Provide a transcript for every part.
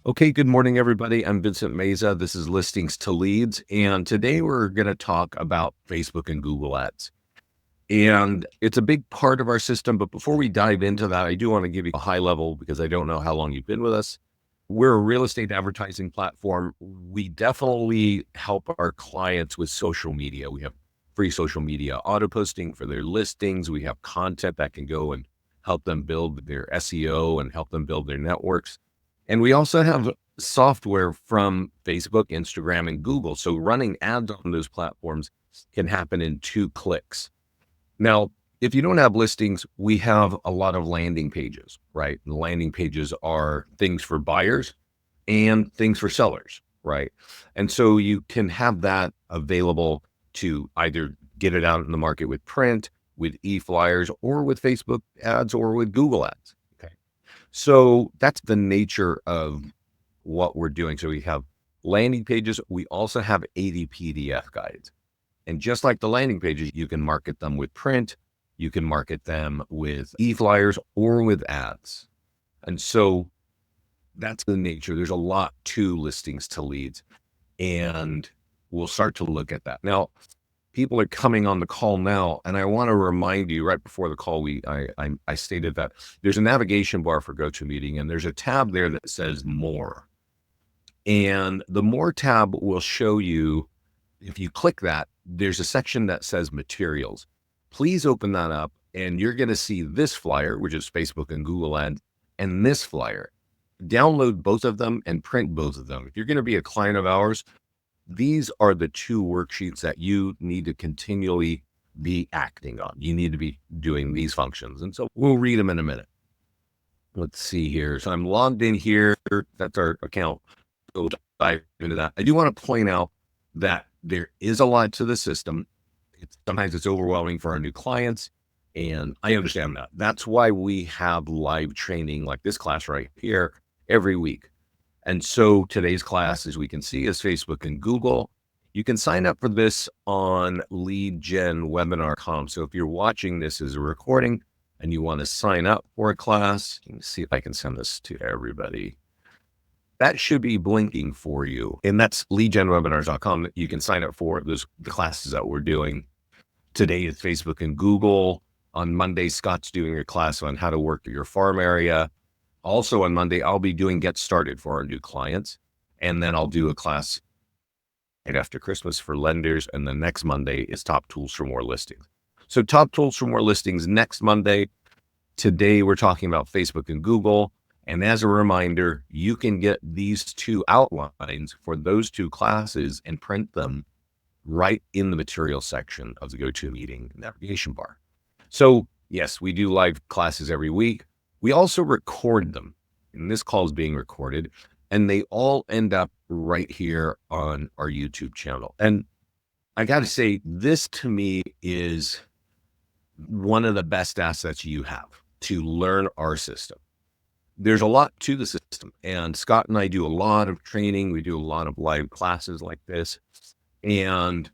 Okay, good morning, everybody. I'm Vincent Meza. This is Listings to Leads. And today we're going to talk about Facebook and Google Ads. And it's a big part of our system. But before we dive into that, I do want to give you a high level because I don't know how long you've been with us. We're a real estate advertising platform. We definitely help our clients with social media. We have free social media auto posting for their listings. We have content that can go and help them build their SEO and help them build their networks. And we also have software from Facebook, Instagram, and Google. So running ads on those platforms can happen in 2 clicks. Now, if you don't have listings, we have a lot of landing pages, right? And landing pages are things for buyers and things for sellers, right? And so you can have that available to either get it out in the market with print, with e-flyers, or with Facebook ads, or with Google ads. Okay. So that's the nature of what we're doing. So we have landing pages. We also have 80 PDF guides. And just like the landing pages, you can market them with print, you can market them with e-flyers or with ads. And so that's the nature. There's a lot to listings to leads, and we'll start to look at that. Now, people are coming on the call now, and I want to remind you right before the call, I stated that there's a navigation bar for GoToMeeting, and there's a tab there that says more. And the more tab will show you, if you click that, there's a section that says materials. Please open that up, and you're going to see this flyer, which is Facebook and Google Ads, and this flyer. Download both of them and print both of them. If you're going to be a client of ours, these are the 2 worksheets that you need to continually be acting on. You need to be doing these functions. And so we'll read them in a minute. Let's see here. So I'm logged in here. That's our account. We'll dive into that. I do want to point out that there is a lot to the system. Sometimes it's overwhelming for our new clients, and I understand that. That's why we have live training like this class right here every week. And so today's class, as we can see, is Facebook and Google. You can sign up for this on leadgenwebinar.com. So if you're watching this as a recording and you want to sign up for a class, let me see if I can send this to everybody. That should be blinking for you. And that's leadgenwebinars.com. You can sign up for the classes that we're doing. Today is Facebook and Google. On Monday, Scott's doing a class on how to work your farm area. Also on Monday, I'll be doing Get Started for our new clients. And then I'll do a class right after Christmas for lenders. And the next Monday is Top Tools for More Listings. So Top Tools for More Listings next Monday. Today, we're talking about Facebook and Google. And as a reminder, you can get these 2 outlines for those 2 classes and print them right in the material section of the GoToMeeting navigation bar. So yes, we do live classes every week. We also record them, and this call is being recorded, and they all end up right here on our YouTube channel. And I got to say, this to me is one of the best assets you have to learn our system. There's a lot to the system, and Scott and I do a lot of training. We do a lot of live classes like this, and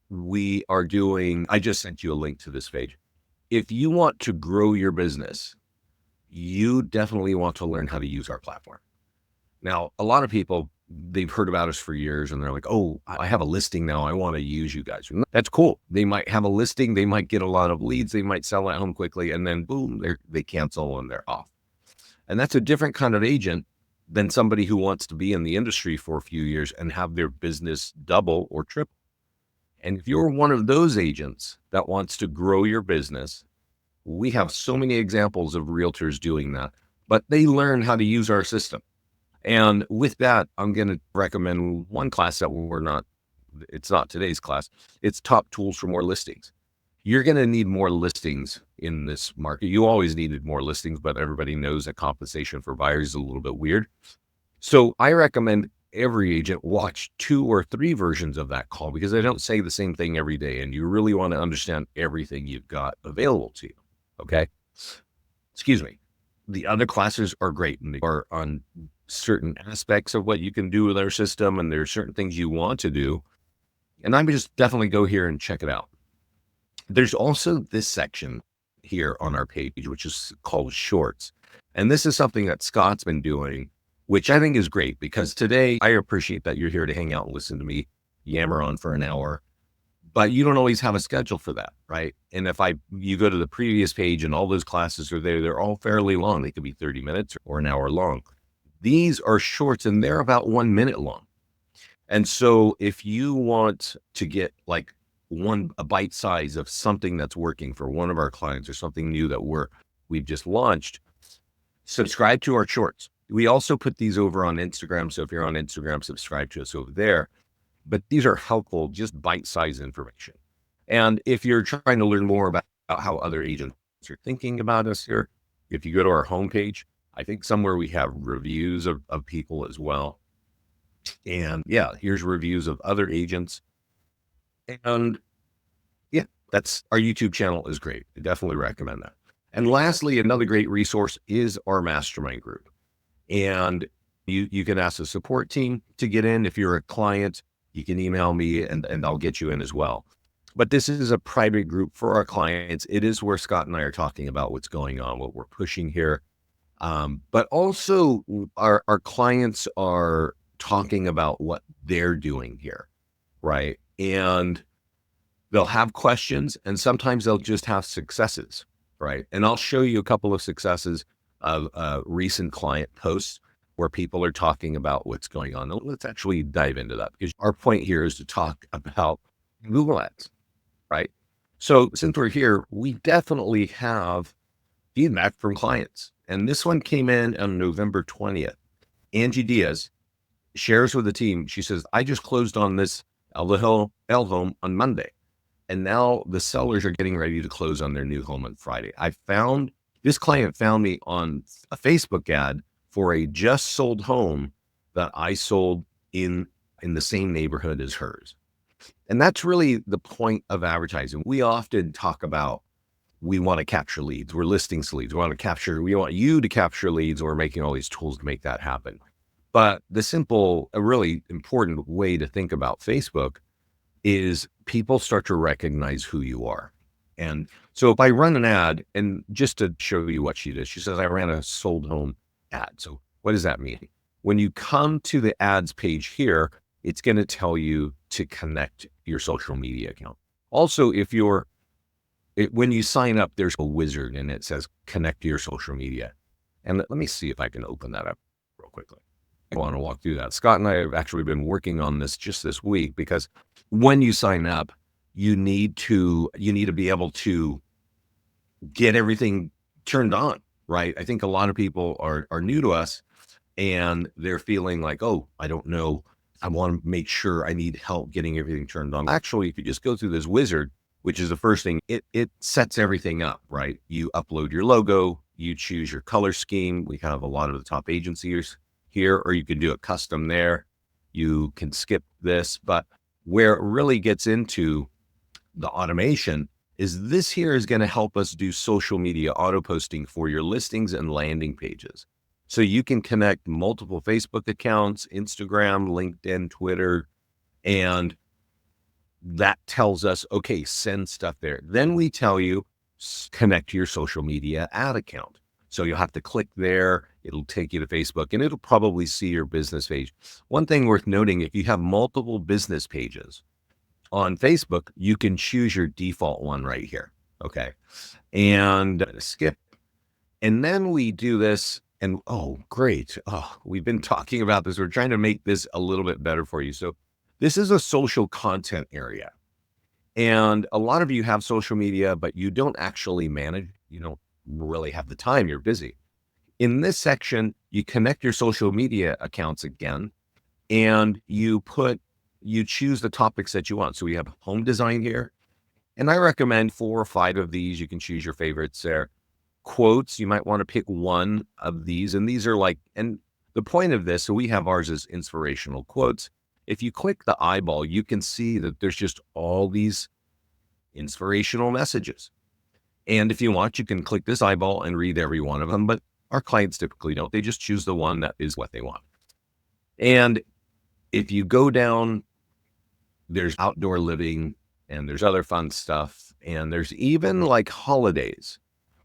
we are doing, I just sent you a link to this page. If you want to grow your business, you definitely want to learn how to use our platform. Now, a lot of people, they've heard about us for years and they're like, oh, I have a listing now. I want to use you guys. That's cool. They might have a listing. They might get a lot of leads. They might sell at home quickly, and then boom, they cancel and they're off. And that's a different kind of agent than somebody who wants to be in the industry for a few years and have their business double or triple. And if you're one of those agents that wants to grow your business, we have so many examples of realtors doing that, but they learn how to use our system. And with that, I'm going to recommend one class that it's not today's class. It's Top Tools for More Listings. You're going to need more listings in this market. You always needed more listings, but everybody knows that compensation for buyers is a little bit weird. So I recommend every agent watch 2 or 3 versions of that call, because I don't say the same thing every day, and you really want to understand everything you've got available to you. Okay. Excuse me. The other classes are great, and they are on certain aspects of what you can do with our system, and there are certain things you want to do. And I'm just definitely go here and check it out. There's also this section here on our page, which is called Shorts. And this is something that Scott's been doing which I think is great because today I appreciate that you're here to hang out and listen to me yammer on for an hour, but you don't always have a schedule for that, right? And if you go to the previous page and all those classes are there, they're all fairly long. They could be 30 minutes or an hour long. These are shorts and they're about 1 minute long. And so if you want to get like a bite size of something that's working for one of our clients or something new that we've just launched, subscribe to our shorts. We also put these over on Instagram. So if you're on Instagram, subscribe to us over there. But these are helpful, just bite-sized information. And if you're trying to learn more about how other agents are thinking about us here, if you go to our homepage, I think somewhere we have reviews of people as well. And yeah, here's reviews of other agents. And yeah, that's our YouTube channel is great. I definitely recommend that. And lastly, another great resource is our mastermind group. And you can ask the support team to get in. If you're a client, you can email me and I'll get you in as well. But this is a private group for our clients. It is where Scott and I are talking about what's going on, what we're pushing here. But also our clients are talking about what they're doing here, right? And they'll have questions and sometimes they'll just have successes, right? And I'll show you a couple of successes of recent client posts where people are talking about what's going on. Let's actually dive into that because our point here is to talk about Google Ads, right? So since we're here, we definitely have feedback from clients. And this one came in on November 20th. Angie Diaz shares with the team. She says, I just closed on this El home on Monday. And now the sellers are getting ready to close on their new home on Friday. This client found me on a Facebook ad for a just sold home that I sold in the same neighborhood as hers. And that's really the point of advertising. We often talk about, we want to capture leads. We're listings leads. We want you to capture leads. We're making all these tools to make that happen. But a really important way to think about Facebook is people start to recognize who you are. And so if I run an ad, and just to show you what she did, she says, I ran a sold home ad. So what does that mean? When you come to the ads page here, it's going to tell you to connect your social media account. Also, when you sign up, there's a wizard and it says connect to your social media. And let me see if I can open that up real quickly. I want to walk through that. Scott and I have actually been working on this just this week because when you sign up, you need to be able to get everything turned on, right? I think a lot of people are new to us and they're feeling like, oh, I don't know. I want to make sure I need help getting everything turned on. Actually, if you just go through this wizard, which is the first thing, it sets everything up, right? You upload your logo, you choose your color scheme. We have a lot of the top agencies here, or you can do it custom there. You can skip this, but where it really gets into the automation is this here is going to help us do social media auto posting for your listings and landing pages. So you can connect multiple Facebook accounts, Instagram, LinkedIn, Twitter, and that tells us, okay, send stuff there. Then we tell you, connect to your social media ad account. So you'll have to click there. It'll take you to Facebook and it'll probably see your business page. One thing worth noting, if you have multiple business pages on Facebook, you can choose your default one right here. Okay. And skip. And then we do this and oh, great. Oh, we've been talking about this. We're trying to make this a little bit better for you. So this is a social content area. And a lot of you have social media, but you don't actually manage, you don't really have the time, you're busy. In this section, you connect your social media accounts again, and you choose the topics that you want. So we have home design here, and I recommend 4 or 5 of these. You can choose your favorites there. Quotes, you might want to pick one of these, and these are and the point of this, so we have ours as inspirational quotes. If you click the eyeball, you can see that there's just all these inspirational messages. And if you want, you can click this eyeball and read every one of them, but our clients typically don't. They just choose the one that is what they want. And if you go down, there's outdoor living and there's other fun stuff. And there's even like holidays,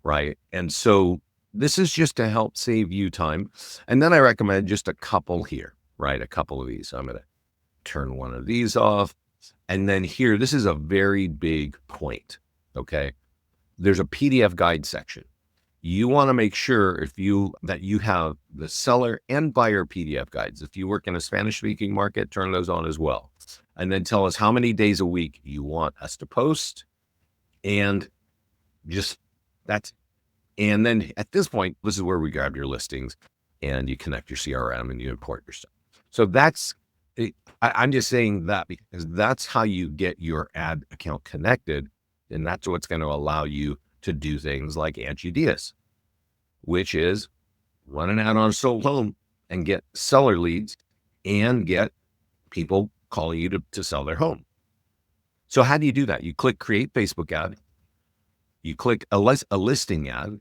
right? And so this is just to help save you time. And then I recommend just a couple here, right? A couple of these. I'm going to turn one of these off. And then here, this is a very big point. Okay. There's a PDF guide section. You want to make sure that you have the seller and buyer PDF guides. If you work in a Spanish speaking market, turn those on as well. And then tell us how many days a week you want us to post. And just that's, and then at this point, this is where we grab your listings and you connect your CRM and you import your stuff. So that's, I'm just saying that because that's how you get your ad account connected. And that's what's going to allow you to do things like Angie Diaz, which is run an ad on sold home and get seller leads and get people calling you to sell their home. So how do you do that? You click create Facebook ad, you click a listing ad.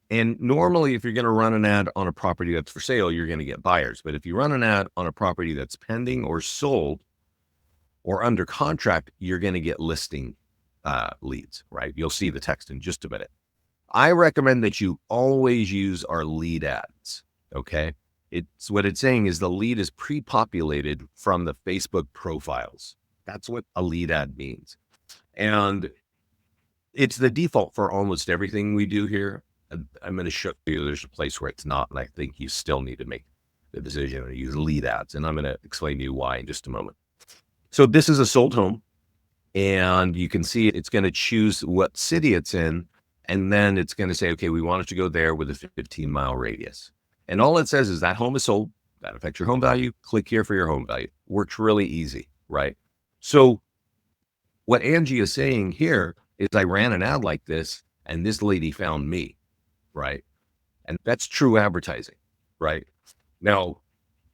And normally if you're going to run an ad on a property that's for sale, you're going to get buyers. But if you run an ad on a property that's pending or sold or under contract, you're going to get listing leads, right? You'll see the text in just a minute. I recommend that you always use our lead ads. Okay. It's what it's saying is the lead is pre-populated from the Facebook profiles. That's what a lead ad means. And it's the default for almost everything we do here. I'm going to show you there's a place where it's not. And I think you still need to make the decision to use lead ads. And I'm going to explain to you why in just a moment. So this is a sold home. And you can see it's going to choose what city it's in. And then it's going to say, okay, we want it to go there with a 15-mile radius. And all it says is that home is sold. That affects your home value. Click here for your home value. Works really easy, right? So what Angie is saying here is I ran an ad like this and this lady found me, right? And that's true advertising, right? Now,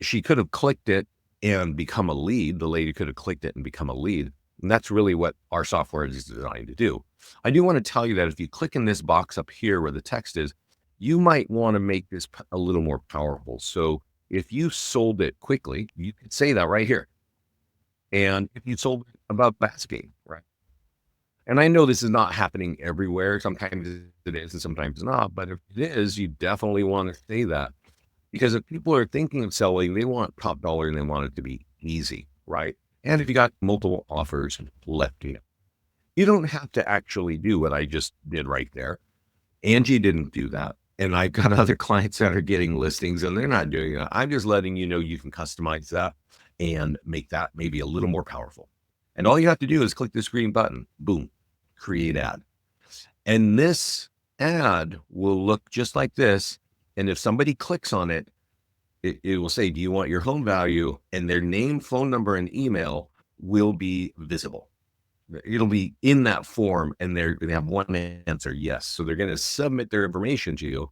she could have clicked it and become a lead. The lady could have clicked it and become a lead. And that's really what our software is designed to do. I do want to tell you that if you click in this box up here where the text is, you might want to make this a little more powerful. So if you sold it quickly, you could say that right here. And if you sold it above asking, right? And I know this is not happening everywhere. Sometimes it is and sometimes not. But if it is, you definitely want to say that. Because if people are thinking of selling, they want top dollar and they want it to be easy, right? And if you got multiple offers left, you don't have to actually do what I just did right there. Angie didn't do that. And I've got other clients that are getting listings and they're not doing that. I'm just letting you know you can customize that and make that maybe a little more powerful. And all you have to do is click this green button, boom, create ad. And this ad will look just like this. And if somebody clicks on it, it will say, do you want your home value? And their name, phone number, and email will be visible. It'll be in that form and they have one answer, yes. So they're going to submit their information to you,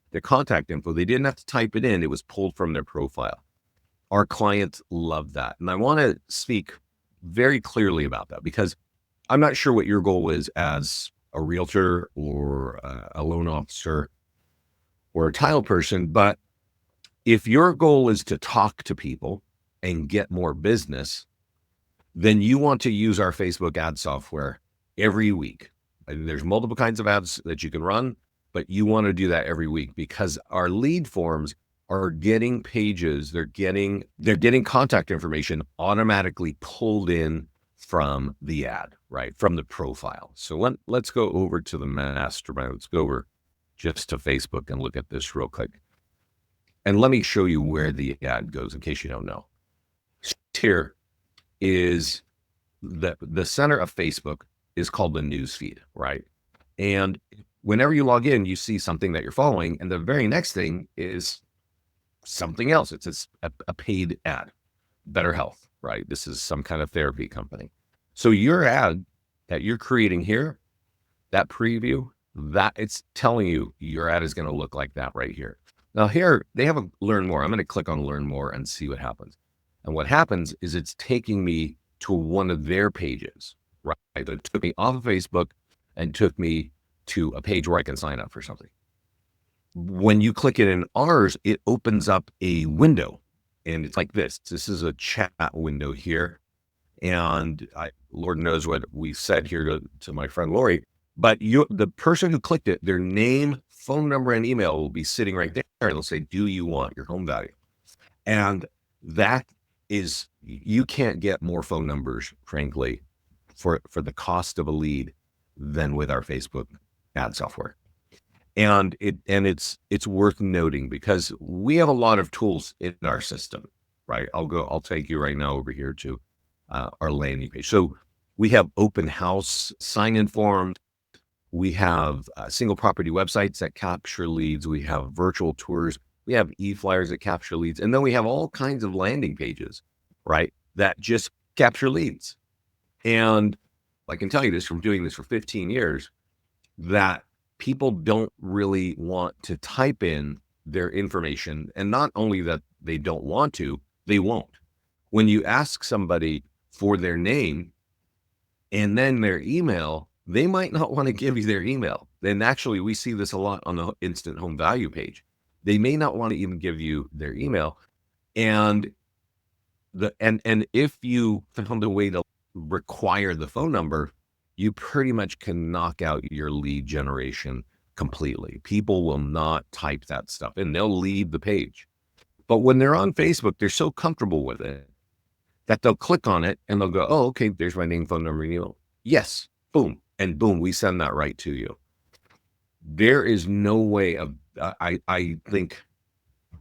their contact info. They didn't have to type it in. It was pulled from their profile. Our clients love that. And I want to speak very clearly about that because I'm not sure what your goal is as a realtor or a loan officer or a title person, but if your goal is to talk to people and get more business, then you want to use our Facebook ad software every week. And there's multiple kinds of ads that you can run, but you want to do that every week because our lead forms are getting pages. They're getting contact information automatically pulled in from the ad, right? From the profile. So let's go over to the mastermind. Let's go over just to Facebook and look at this real quick. And let me show you where the ad goes in case you don't know. Here is the center of Facebook is called the news feed, right? And whenever you log in, you see something that you're following. And the very next thing is something else. It's a paid ad, Better Health, right? This is some kind of therapy company. So your ad that you're creating here, that preview, that it's telling you your ad is going to look like that right here. Now here they have a learn more. I'm going to click on learn more and see what happens. And what happens is it's taking me to one of their pages, right? It took me off of Facebook and took me to a page where I can sign up for something. When you click it in ours, it opens up a window and it's like this. This is a chat window here. And Lord knows what we said here to my friend Lori, but the person who clicked it, their name, phone number and email will be sitting right there. It'll say, do you want your home value? And that is, you can't get more phone numbers, frankly, for the cost of a lead than with our Facebook ad software. And it's worth noting because we have a lot of tools in our system, right? I'll take you right now over here to our landing page. So we have open house sign-in forms. We have single property websites that capture leads. We have virtual tours. We have e-flyers that capture leads. And then we have all kinds of landing pages, right, that just capture leads. And I can tell you this from doing this for 15 years, that people don't really want to type in their information. And not only that they don't want to, they won't. When you ask somebody for their name and then their email, they might not want to give you their email. Then actually, we see this a lot on the instant home value page. They may not want to even give you their email. And if you found a way to require the phone number, you pretty much can knock out your lead generation completely. People will not type that stuff in. They'll leave the page. But when they're on Facebook, they're so comfortable with it that they'll click on it and they'll go, oh, okay, there's my name, phone number, and email. Yes, boom. And boom, we send that right to you. There is no way of, I think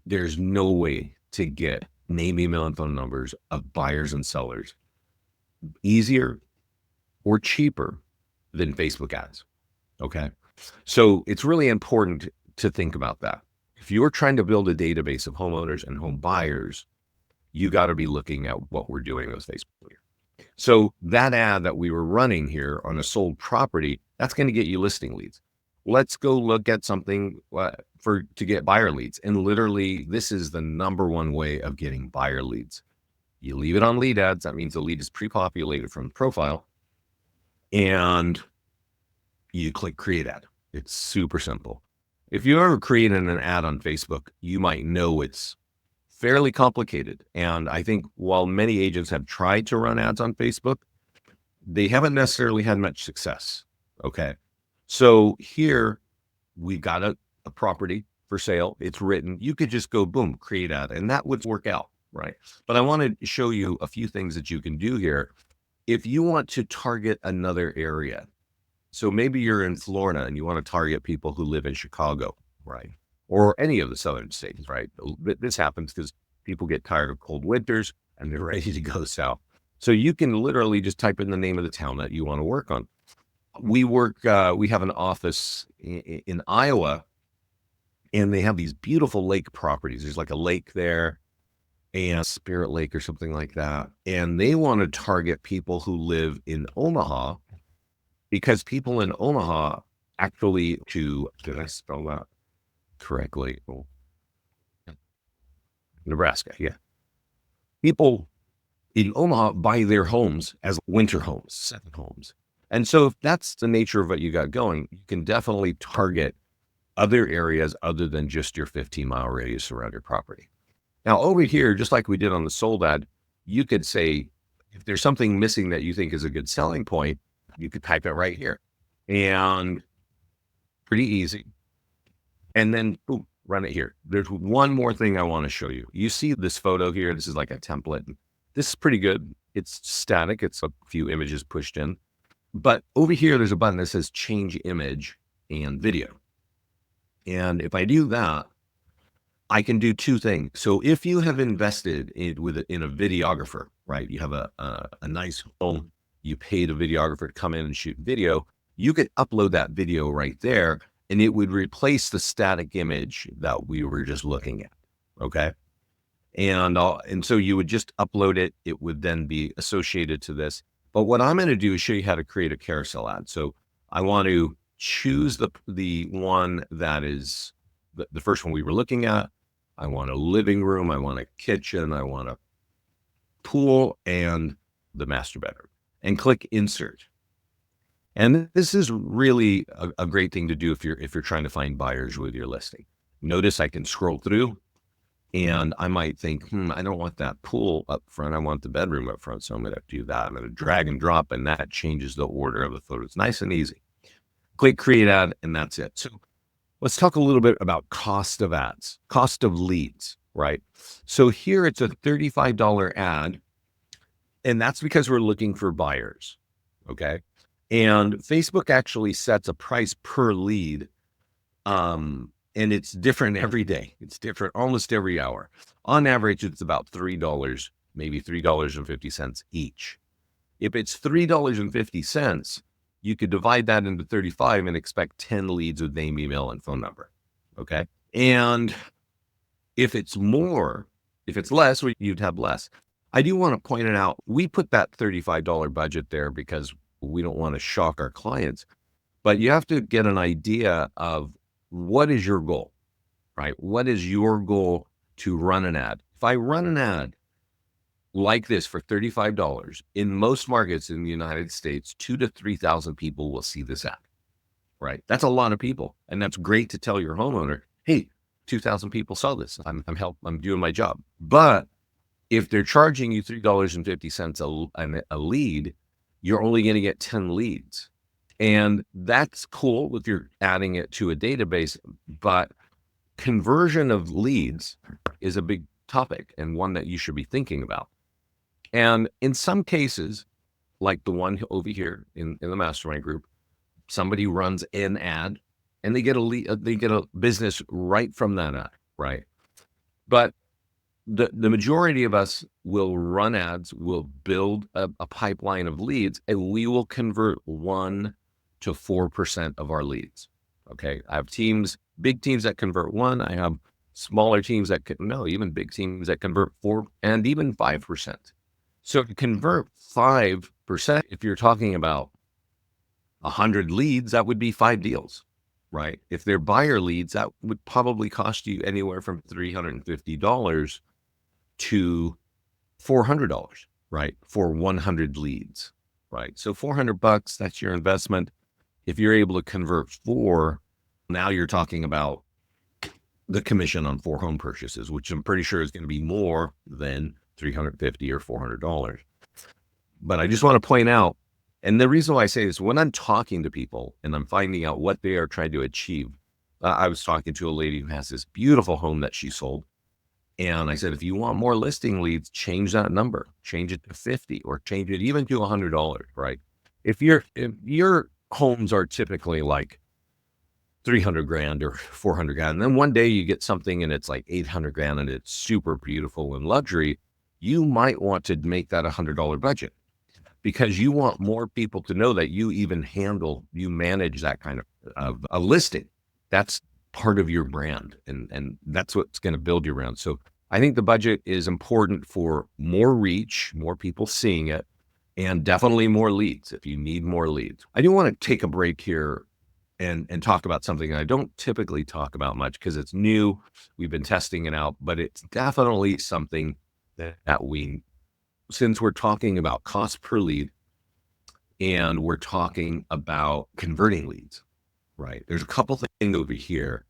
there's no way to get name, email, and phone numbers of buyers and sellers easier or cheaper than Facebook ads. Okay. So it's really important to think about that. If you're trying to build a database of homeowners and home buyers, you got to be looking at what we're doing with Facebook. So that ad that we were running here on a sold property, that's going to get you listing leads. Let's go look at something to get buyer leads. And literally, this is the number one way of getting buyer leads. You leave it on lead ads. That means the lead is pre-populated from the profile. And you click create ad. It's super simple. If you ever created an ad on Facebook, you might know it's fairly complicated. And I think while many agents have tried to run ads on Facebook, they haven't necessarily had much success. Okay. So here we got a property for sale. It's written. You could just go, boom, create ad, and that would work out, right? But I want to show you a few things that you can do here. If you want to target another area, so maybe you're in Florida and you want to target people who live in Chicago, right? Or any of the southern states, right? This happens because people get tired of cold winters and they're ready to go south. So you can literally just type in the name of the town that you want to work on. We have an office in Iowa, and they have these beautiful lake properties. There's like a lake there, and Spirit Lake or something like that. And they want to target people who live in Omaha, because people in Omaha actually did I spell that correctly? Oh, Nebraska, yeah. People in Omaha buy their homes as winter homes, second homes. And so if that's the nature of what you got going, you can definitely target other areas other than just your 15-mile radius around your property. Now over here, just like we did on the sold ad, you could say, if there's something missing that you think is a good selling point, you could type it right here. And pretty easy. And then boom, run it here. There's one more thing I want to show you. You see this photo here. This is like a template. This is pretty good. It's static. It's a few images pushed in. But over here, there's a button that says change image and video. And if I do that, I can do two things. So if you have invested in a videographer, right? You have a nice home, you paid a videographer to come in and shoot video, you could upload that video right there, and it would replace the static image that we were just looking at. Okay. And so you would just upload it. It would then be associated to this. But what I'm going to do is show you how to create a carousel ad. So I want to choose the one that is the first one we were looking at. I want a living room. I want a kitchen. I want a pool and the master bedroom, and click insert. And this is really a great thing to do if you're trying to find buyers with your listing. Notice I can scroll through, and I might think, I don't want that pool up front. I want the bedroom up front. So I'm going to do that. I'm going to drag and drop, and that changes the order of the photos. Nice and easy. Click create ad, and that's it. So Let's talk a little bit about cost of ads, cost of leads, right? So here it's a $35 ad, and that's because we're looking for buyers. Okay. And Facebook actually sets a price per lead. And it's different every day. It's different almost every hour. On average, it's about $3, maybe $3.50 each. If it's $3.50, you could divide that into 35 and expect 10 leads with name, email, and phone number. Okay. And if it's more, if it's less, you'd have less. I do want to point it out. We put that $35 budget there because we don't want to shock our clients, but you have to get an idea of what is your goal, right? What is your goal to run an ad? If I run an ad like this for $35, in most markets in the United States, 2,000 to 3,000 people will see this ad, right? That's a lot of people. And that's great to tell your homeowner, hey, 2,000 people saw this. I'm doing my job. But if they're charging you $3.50 a lead, you're only going to get 10 leads. And that's cool if you're adding it to a database, but conversion of leads is a big topic and one that you should be thinking about. And in some cases, like the one over here in the mastermind group, somebody runs an ad and they get a lead, they get a business right from that ad, right? But the majority of us will run ads, will build a pipeline of leads, and we will convert 1 to 4% of our leads. Okay. I have big teams that convert 1. I have smaller teams that even big teams that convert 4 and even 5%. So to convert 5%, if you're talking about 100 leads, that would be 5 deals, right? If they're buyer leads, that would probably cost you anywhere from $350 to $400, right? For 100 leads, right? So $400, that's your investment. If you're able to convert 4, now you're talking about the commission on 4 home purchases, which I'm pretty sure is going to be more than $350 or $400. But I just want to point out, and the reason why I say this, when I'm talking to people and I'm finding out what they are trying to achieve, I was talking to a lady who has this beautiful home that she sold. And I said, if you want more listing leads, change that number, change it to 50 or change it even to $100, right? If your homes are typically like 300 grand or 400 grand, and then one day you get something and it's like 800 grand and it's super beautiful and luxury, you might want to make that $100 budget because you want more people to know that you manage that kind of a listing. That's part of your brand, and that's what's going to build your brand. So I think the budget is important for more reach, more people seeing it, and definitely more leads if you need more leads. I do want to take a break here and talk about something I don't typically talk about much because it's new. We've been testing it out, but it's definitely something that since we're talking about cost per lead and we're talking about converting leads, right? There's a couple things over here.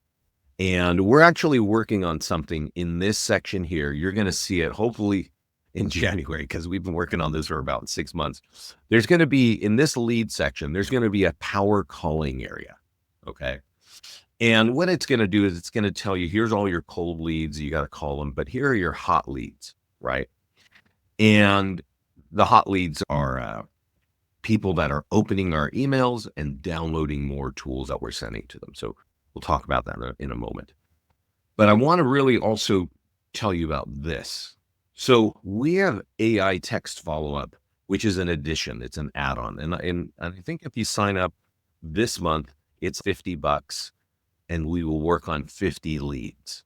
And we're actually working on something in this section here. You're going to see it hopefully in January because we've been working on this for about 6 months. There's going to be, in this lead section, there's going to be a power calling area. Okay. And what it's going to do is it's going to tell you, here's all your cold leads. You got to call them, but here are your hot leads, right? And the hot leads are people that are opening our emails and downloading more tools that we're sending to them. So we'll talk about that in a moment. But I want to really also tell you about this. So we have AI text follow-up, which is an addition. It's an add-on. And I think if you sign up this month, it's $50 and we will work on 50 leads.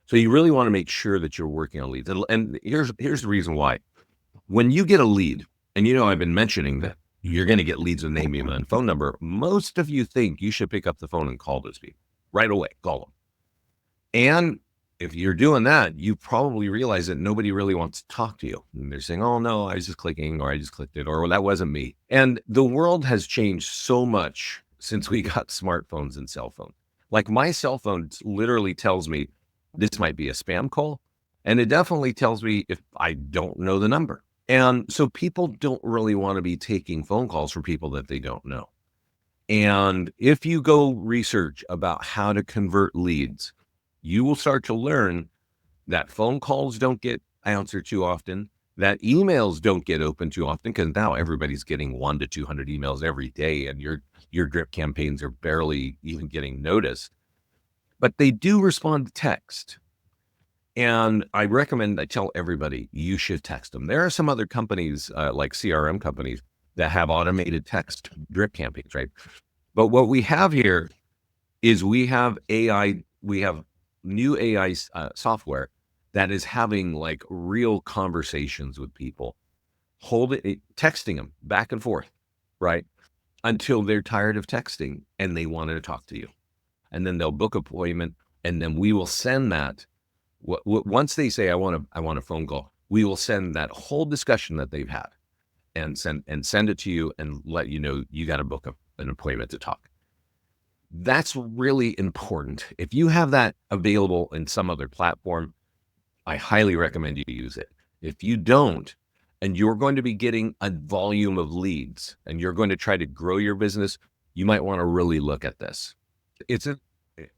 So you really want to make sure that you're working on leads. And here's the reason why. When you get a lead, and I've been mentioning that you're going to get leads with name, email, and phone number, most of you think you should pick up the phone and call those people right away. Call them. And if you're doing that, you probably realize that nobody really wants to talk to you. And they're saying, oh, no, I was just clicking, or I just clicked it, or well, that wasn't me. And the world has changed so much since we got smartphones and cell phones. Like my cell phone literally tells me this might be a spam call. And it definitely tells me if I don't know the number. And so people don't really want to be taking phone calls from people that they don't know. And if you go research about how to convert leads, you will start to learn that phone calls don't get answered too often, that emails don't get opened too often, because now everybody's getting 1 to 200 emails every day, and your drip campaigns are barely even getting noticed. But they do respond to text. And I tell everybody, you should text them. There are some other companies, like CRM companies, that have automated text drip campaigns, right? But what we have here is we have new AI software that is having like real conversations with people, texting them back and forth, right? Until they're tired of texting and they wanted to talk to you. And then they'll book an appointment, and then we will send that. Once they say, I want a phone call, we will send that whole discussion that they've had and send it to you and let you know you got to book an appointment to talk. That's really important. If you have that available in some other platform, I highly recommend you use it. If you don't, and you're going to be getting a volume of leads and you're going to try to grow your business, you might want to really look at this. It's a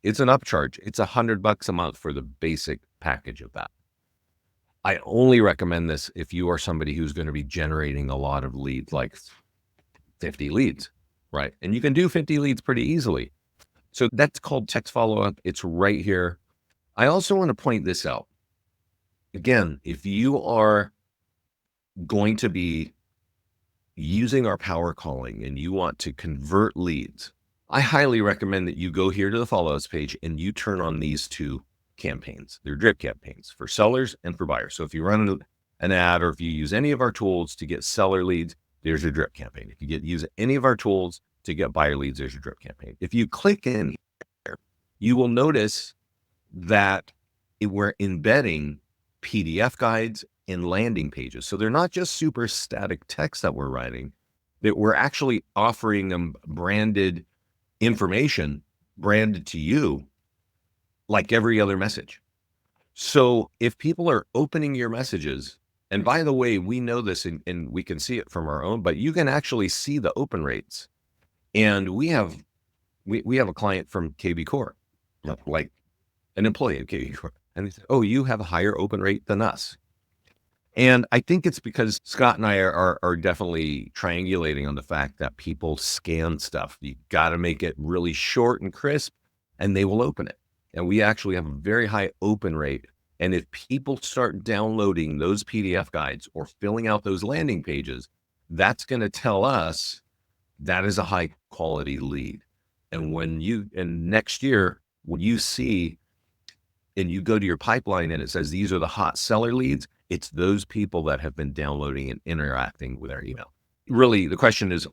it's an upcharge. It's $100 a month for the basic package of that. I only recommend this if you are somebody who's going to be generating a lot of leads, like 50 leads, right? And you can do 50 leads pretty easily. So that's called text follow-up. It's right here. I also want to point this out. Again, if you are going to be using our power calling and you want to convert leads, I highly recommend that you go here to the follow-ups page and you turn on these two campaigns. They're drip campaigns for sellers and for buyers. So if you run an ad or if you use any of our tools to get seller leads, there's your drip campaign. If you use any of our tools to get buyer leads, there's your drip campaign. If you click in here, you will notice that we're embedding PDF guides and landing pages. So they're not just super static text that we're writing, that we're actually offering them branded information, branded to you, like every other message. So if people are opening your messages, and by the way, we know this and we can see it from our own, but you can actually see the open rates. And we have a client from KB Corp, like an employee of KB Corp, and they said, "Oh, you have a higher open rate than us." And I think it's because Scott and I are definitely triangulating on the fact that people scan stuff. You got to make it really short and crisp, and they will open it. And we actually have a very high open rate. And if people start downloading those PDF guides or filling out those landing pages, that's going to tell us that is a high quality lead. And next year, when you see and you go to your pipeline and it says these are the hot seller leads, it's those people that have been downloading and interacting with our email. Really, the question is,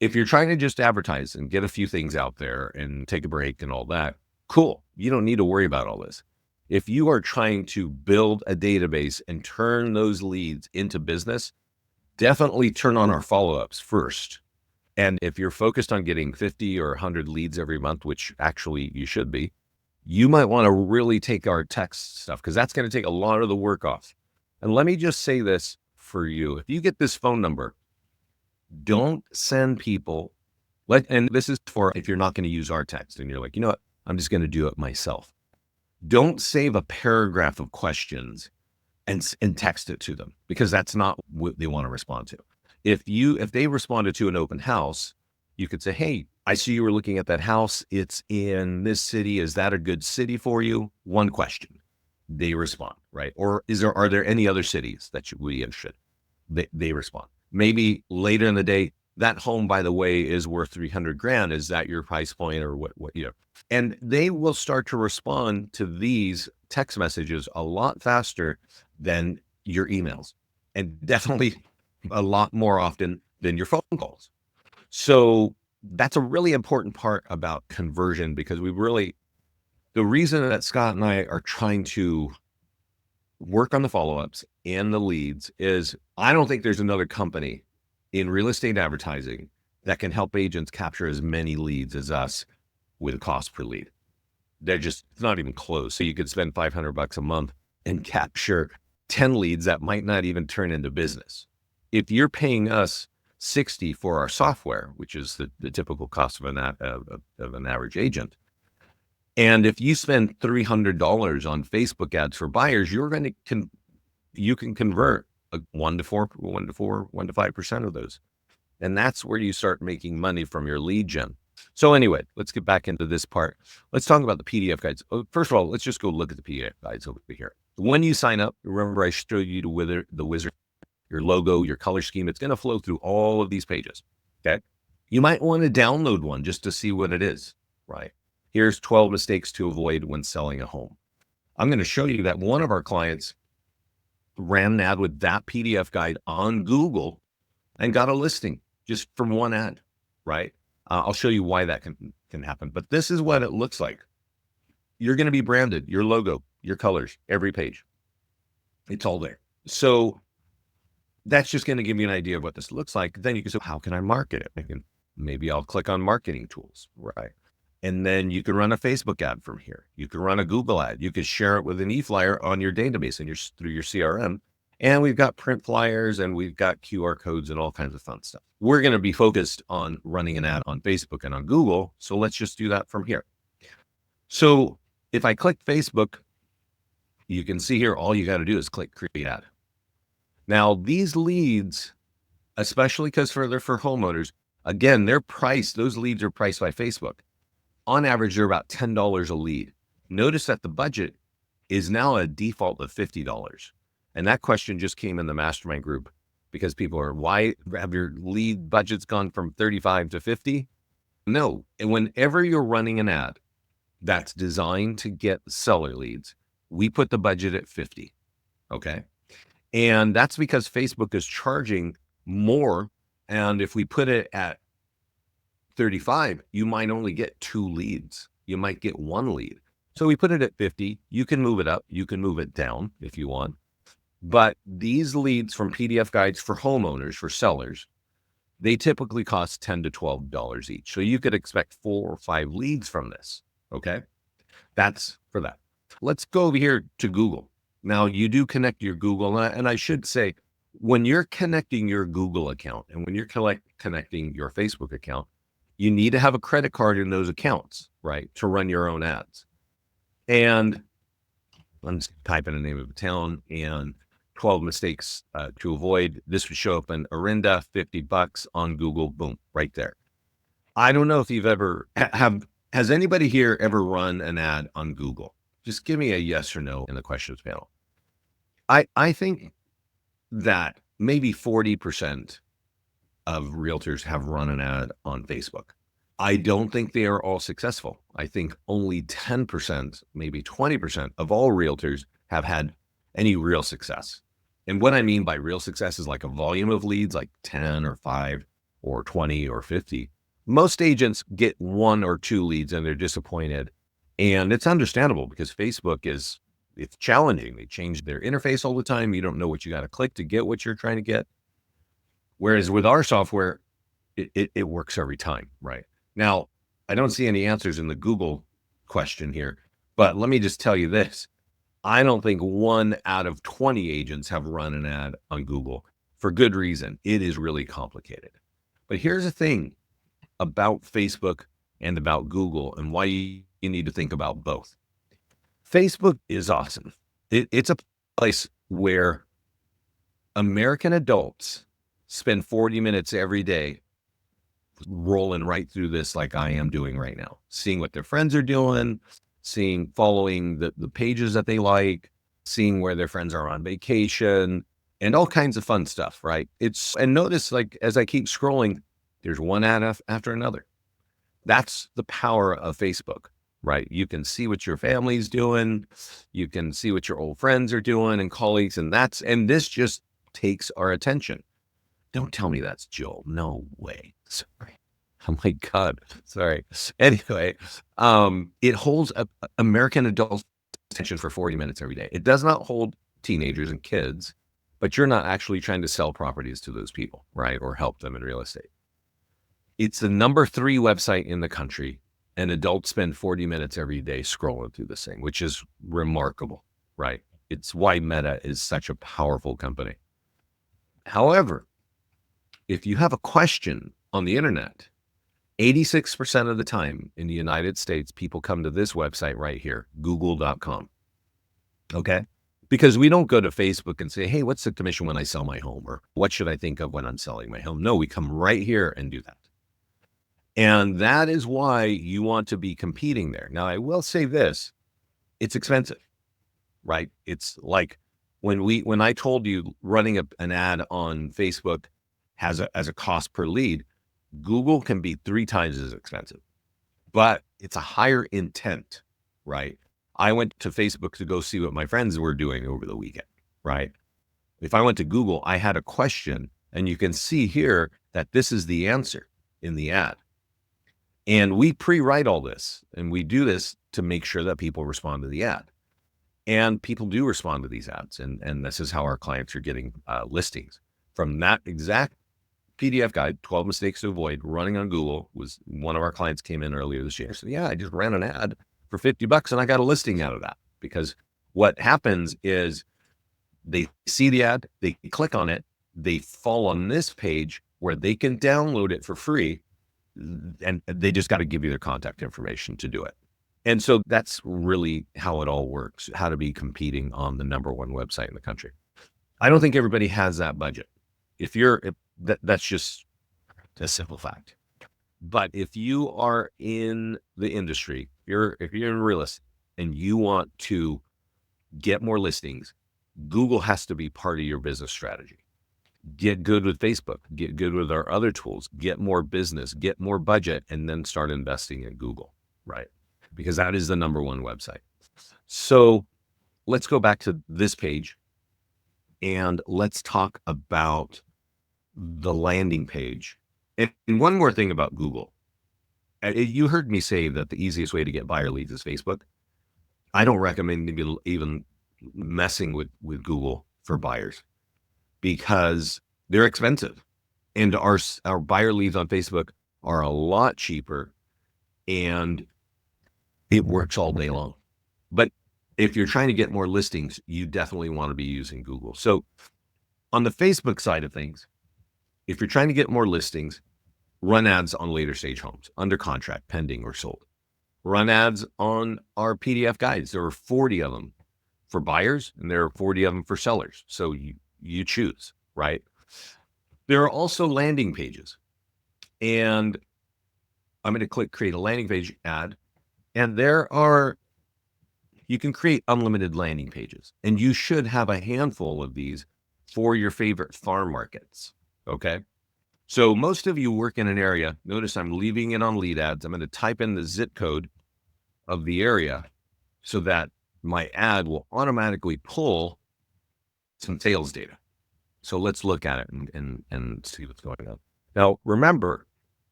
if you're trying to just advertise and get a few things out there and take a break and all that, cool. You don't need to worry about all this. If you are trying to build a database and turn those leads into business, definitely turn on our follow-ups first. And if you're focused on getting 50 or 100 leads every month, which actually you should be, you might want to really take our text stuff, because that's going to take a lot of the work off. And let me just say this for you. If you get this phone number, don't send people, and this is for if you're not going to use our text and you're like, you know what, I'm just going to do it myself. Don't save a paragraph of questions and text it to them, because that's not what they want to respond to. If they responded to an open house, you could say, hey, I see you were looking at that house. It's in this city. Is that a good city for you? One question. They respond, right? Or are there any other cities that you would be interested? They respond. Maybe later in the day, that home, by the way, is worth 300 grand. Is that your price point or what, and they will start to respond to these text messages a lot faster than your emails, and definitely a lot more often than your phone calls. So that's a really important part about conversion, because the reason that Scott and I are trying to work on the follow-ups and the leads is I don't think there's another company in real estate advertising that can help agents capture as many leads as us with a cost per lead. It's not even close. So you could spend $500 a month and capture 10 leads that might not even turn into business. If you're paying us $60 for our software, which is the typical cost of an average agent. And if you spend $300 on Facebook ads for buyers, you can convert 1 to 5% of those. And that's where you start making money from your lead gen. So anyway, let's get back into this part. Let's talk about the PDF guides. First of all, let's just go look at the PDF guides over here. When you sign up, remember I showed you the wizard, your logo, your color scheme. It's going to flow through all of these pages. Okay. You might want to download one just to see what it is, right? Here's 12 mistakes to avoid when selling a home. I'm going to show you that one of our clients ran an ad with that PDF guide on Google and got a listing just from one ad, right? I'll show you why that can happen. But this is what it looks like. You're going to be branded, your logo, your colors, every page. It's all there. So that's just going to give you an idea of what this looks like. Then you can say, how can I market it? Maybe I'll click on marketing tools, right? And then you can run a Facebook ad from here. You can run a Google ad. You could share it with an e-flyer on your database and through your CRM. And we've got print flyers and we've got QR codes and all kinds of fun stuff. We're going to be focused on running an ad on Facebook and on Google. So let's just do that from here. So if I click Facebook, you can see here, all you got to do is click create ad. Now these leads, especially because they're for homeowners, again, those leads are priced by Facebook. On average, they're about $10 a lead. Notice that the budget is now a default of $50. And that question just came in the mastermind group because people are, why have your lead budgets gone from 35 to 50? No. And whenever you're running an ad that's designed to get seller leads, we put the budget at 50. Okay. And that's because Facebook is charging more. And if we put it at 35, you might only get 2 leads. You might get 1 lead. So we put it at 50. You can move it up. You can move it down if you want. But these leads from PDF guides for homeowners, for sellers, they typically cost $10 to $12 each. So you could expect 4 or 5 leads from this. Okay. That's for that. Let's go over here to Google. Now you do connect your Google. And I should say, when you're connecting your Google account and when you're connecting your Facebook account, you need to have a credit card in those accounts, right, to run your own ads. And I'm just typing the name of a town and 12 mistakes to avoid. This would show up in Orinda, $50 on Google. Boom, right there. I don't know if you've ever has anybody here ever run an ad on Google? Just give me a yes or no in the questions panel. I think that maybe 40% of realtors have run an ad on Facebook. I don't think they are all successful. I think only 10%, maybe 20% of all realtors have had any real success. And what I mean by real success is like a volume of leads, like 10 or 5 or 20 or 50. Most agents get 1 or 2 leads and they're disappointed. And it's understandable because Facebook it's challenging. They change their interface all the time. You don't know what you got to click to get what you're trying to get. Whereas with our software, it works every time, right? Now, I don't see any answers in the Google question here, but let me just tell you this. I don't think 1 out of 20 agents have run an ad on Google for good reason. It is really complicated. But here's the thing about Facebook and about Google and why you need to think about both. Facebook is awesome. It's a place where American adults spend 40 minutes every day rolling right through this like I am doing right now, seeing what their friends are doing, following the pages that they like, seeing where their friends are on vacation, and all kinds of fun stuff, right? And notice, like, as I keep scrolling, there's one ad after another. That's the power of Facebook, right? You can see what your family's doing. You can see what your old friends are doing and colleagues. And this just takes our attention. Don't tell me that's Joel. No way. Sorry. Oh my God. Sorry. Anyway, it holds American adults' attention for 40 minutes every day. It does not hold teenagers and kids, but you're not actually trying to sell properties to those people, right? Or help them in real estate. It's the number 3 website in the country, and adults spend 40 minutes every day scrolling through this thing, which is remarkable, right? It's why Meta is such a powerful company. However, if you have a question on the internet, 86% of the time in the United States, people come to this website right here, google.com. Okay. Because we don't go to Facebook and say, hey, what's the commission when I sell my home? Or what should I think of when I'm selling my home? No, we come right here and do that. And that is why you want to be competing there. Now, I will say this, it's expensive, right? It's like when I told you running an ad on Facebook has as a cost per lead, Google can be 3 times as expensive, but it's a higher intent, right? I went to Facebook to go see what my friends were doing over the weekend, right? If I went to Google, I had a question, and you can see here that this is the answer in the ad. And we pre-write all this, and we do this to make sure that people respond to the ad. And people do respond to these ads, and this is how our clients are getting listings. From that exact PDF guide, 12 mistakes to avoid, running on Google, was one of our clients came in earlier this year. So yeah, I just ran an ad for $50 and I got a listing out of that. Because what happens is they see the ad, they click on it, they fall on this page where they can download it for free, and they just got to give you their contact information to do it. And so that's really how it all works, how to be competing on the number one website in the country. I don't think everybody has that budget. That's just a simple fact. But if you are in the industry, if you're in real estate and you want to get more listings, Google has to be part of your business strategy. Get good with Facebook, get good with our other tools, get more business, get more budget, and then start investing in Google, right? Because that is the number one website. So let's go back to this page and let's talk about the landing page. And one more thing about Google. You heard me say that the easiest way to get buyer leads is Facebook. I don't recommend even messing with Google for buyers because they're expensive. And our buyer leads on Facebook are a lot cheaper and it works all day long. But if you're trying to get more listings, you definitely want to be using Google. So on the Facebook side of things, if you're trying to get more listings, run ads on later stage homes, under contract, pending, or sold. Run ads on our PDF guides. There are 40 of them for buyers and there are 40 of them for sellers. So you choose, right? There are also landing pages. And I'm going to click create a landing page ad. And you can create unlimited landing pages. And you should have a handful of these for your favorite farm markets. Okay. So most of you work in an area. Notice I'm leaving it on lead ads. I'm going to type in the zip code of the area so that my ad will automatically pull some sales data. So let's look at it and see what's going on. Now, remember,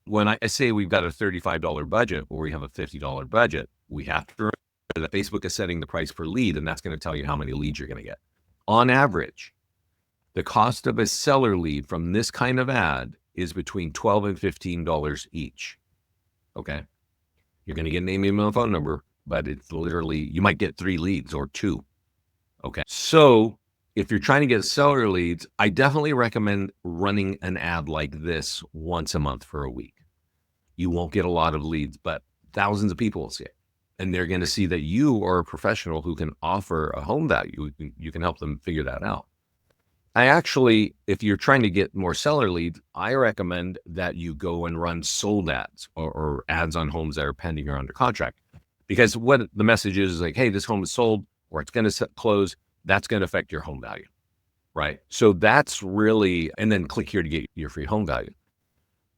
when I say we've got a $35 budget or we have a $50 budget, we have to remember that Facebook is setting the price per lead, and that's going to tell you how many leads you're going to get. On average, the cost of a seller lead from this kind of ad is between $12 and $15 each. Okay. You're going to get a name, email, and phone number, but it's literally, you might get 3 leads or 2. Okay. So if you're trying to get seller leads, I definitely recommend running an ad like this once a month for a week. You won't get a lot of leads, but thousands of people will see it. And they're going to see that you are a professional who can offer a home value. You can help them figure that out. If you're trying to get more seller leads, I recommend that you go and run sold ads or ads on homes that are pending or under contract. Because what the message is like, hey, this home is sold or it's going to close. That's going to affect your home value, right? So that's really, and then click here to get your free home value.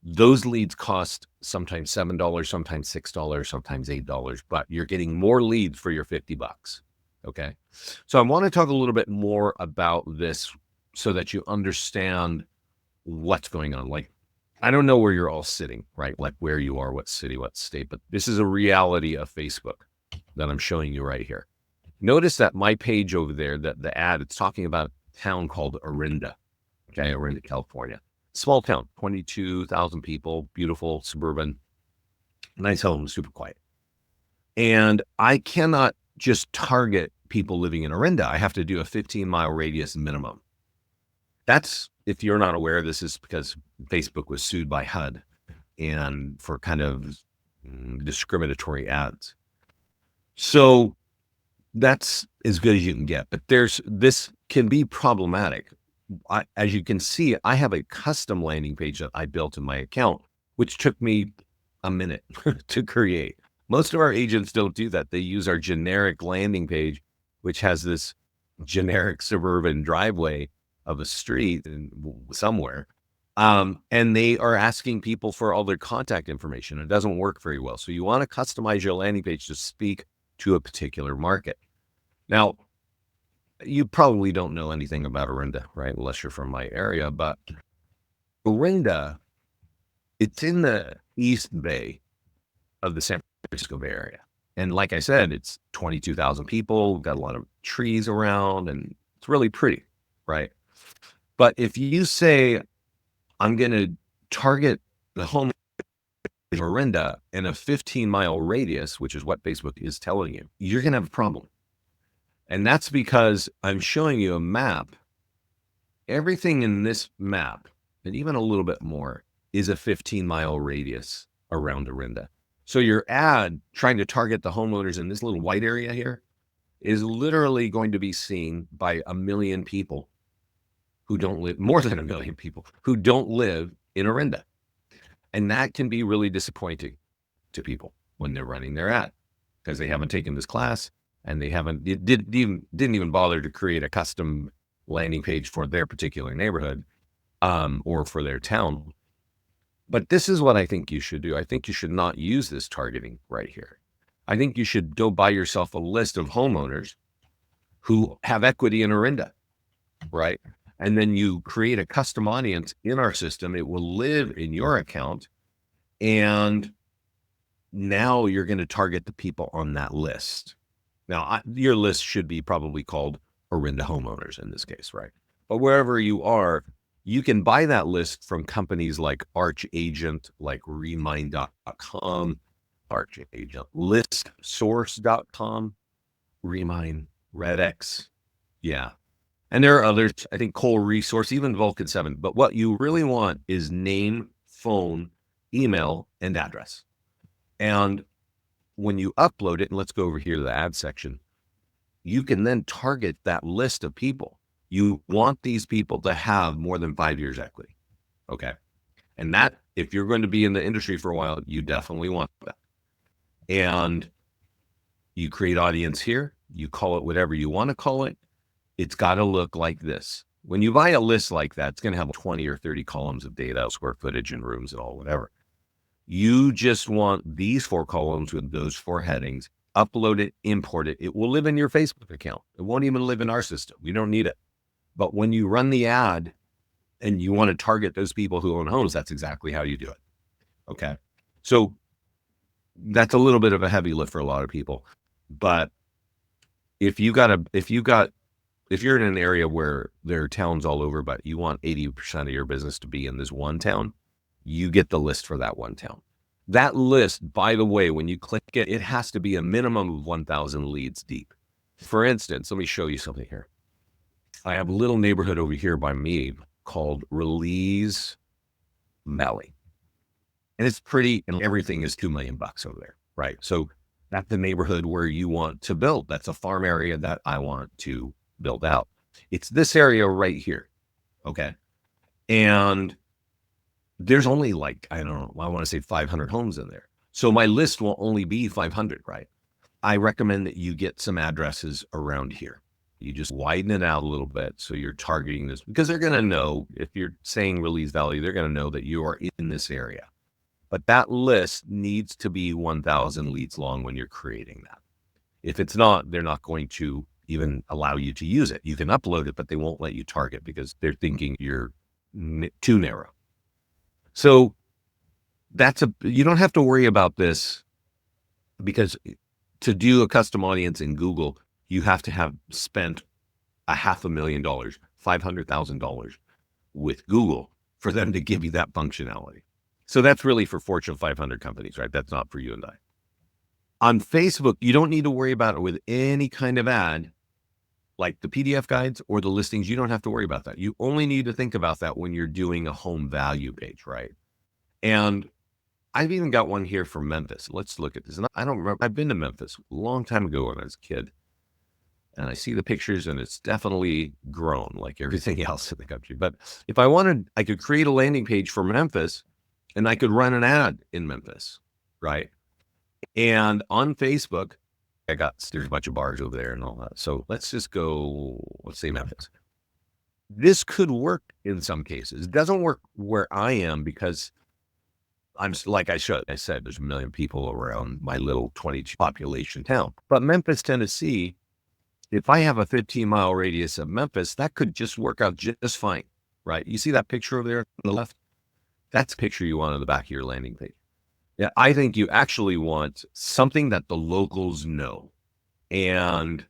Those leads cost sometimes $7, sometimes $6, sometimes $8, but you're getting more leads for your $50. Okay. So I want to talk a little bit more about this so that you understand what's going on. Like, I don't know where you're all sitting, right? Like where you are, what city, what state, but this is a reality of Facebook that I'm showing you right here. Notice that my page over there, that the ad, it's talking about a town called Orinda. Okay. Orinda, California. Small town, 22,000 people, beautiful, suburban, nice home, super quiet. And I cannot just target people living in Orinda. I have to do a 15-mile radius minimum. That's, if you're not aware, this is because Facebook was sued by HUD and for kind of discriminatory ads. So that's as good as you can get, but this can be problematic. As you can see, I have a custom landing page that I built in my account, which took me a minute to create. Most of our agents don't do that. They use our generic landing page, which has this generic suburban driveway of a street somewhere. And they are asking people for all their contact information. It doesn't work very well. So you want to customize your landing page to speak to a particular market. Now, you probably don't know anything about Orinda, right? Unless you're from my area, but Orinda, it's in the East Bay of the San Francisco Bay Area. And like I said, it's 22,000 people, got a lot of trees around, and it's really pretty, right? But if you say, I'm going to target the home of Orinda in a 15-mile radius, which is what Facebook is telling you, you're going to have a problem. And that's because I'm showing you a map. Everything in this map, and even a little bit more, is a 15-mile radius around Orinda. So your ad trying to target the homeowners in this little white area here is literally going to be seen by 1 million people who don't live, more than 1 million people who don't live in Orinda. And that can be really disappointing to people when they're running their ad because they haven't taken this class and they didn't even bother to create a custom landing page for their particular neighborhood or for their town. But this is what I think you should do. I think you should not use this targeting right here. I think you should go buy yourself a list of homeowners who have equity in Orinda, right? And then you create a custom audience in our system. It will live in your account. And now you're going to target the people on that list. Now, your list should be probably called Orinda homeowners in this case, right? But wherever you are, you can buy that list from companies like Arch Agent, like Remind.com, Arch Agent, ListSource.com, Remind, Redx. Yeah. And there are others, I think Cole Resource, even Vulcan 7. But what you really want is name, phone, email, and address. And when you upload it, and let's go over here to the ad section, you can then target that list of people. You want these people to have more than 5 years equity. Okay. And that, if you're going to be in the industry for a while, you definitely want that. And you create audience here. You call it whatever you want to call it. It's got to look like this. When you buy a list like that, it's going to have 20 or 30 columns of data, square footage and rooms and all, whatever. You just want these 4 columns with those 4 headings, upload it, import it. It will live in your Facebook account. It won't even live in our system. We don't need it. But when you run the ad and you want to target those people who own homes, that's exactly how you do it. Okay. So that's a little bit of a heavy lift for a lot of people. But if you're in an area where there are towns all over, but you want 80% of your business to be in this one town, you get the list for that one town. That list, by the way, when you click it, it has to be a minimum of 1,000 leads deep. For instance, let me show you something here. I have a little neighborhood over here by me called Release Valley. And it's pretty, and everything is $2 million over there, right? So that's the neighborhood where you want to build. That's a farm area that I want to build out. It's this area right here. Okay. And there's only like, I don't know, I want to say 500 homes in there. So my list will only be 500, right? I recommend that you get some addresses around here. You just widen it out a little bit. So you're targeting this because they're going to know, if you're saying Release Valley, they're going to know that you are in this area. But that list needs to be 1,000 leads long when you're creating that. If it's not, they're not going to even allow you to use it. You can upload it, but they won't let you target because they're thinking you're too narrow. So you don't have to worry about this, because to do a custom audience in Google, you have to have spent $500,000, $500,000 with Google for them to give you that functionality. So that's really for Fortune 500 companies, right? That's not for you and I. On Facebook, you don't need to worry about it with any kind of ad like the PDF guides or the listings, you don't have to worry about that. You only need to think about that when you're doing a home value page, right? And I've even got one here for Memphis. Let's look at this. And I don't remember, I've been to Memphis a long time ago when I was a kid. And I see the pictures and it's definitely grown like everything else in the country. But if I wanted, I could create a landing page for Memphis and I could run an ad in Memphis, right? And on Facebook, there's a bunch of bars over there and all that. So let's just go, let's say Memphis. This could work in some cases. It doesn't work where I am because like I said, there's a million people around my little 22 population town. But Memphis, Tennessee, if I have a 15-mile radius of Memphis, that could just work out just fine, right? You see that picture over there on the left? That's a picture you want on the back of your landing page. Yeah, I think you actually want something that the locals know. And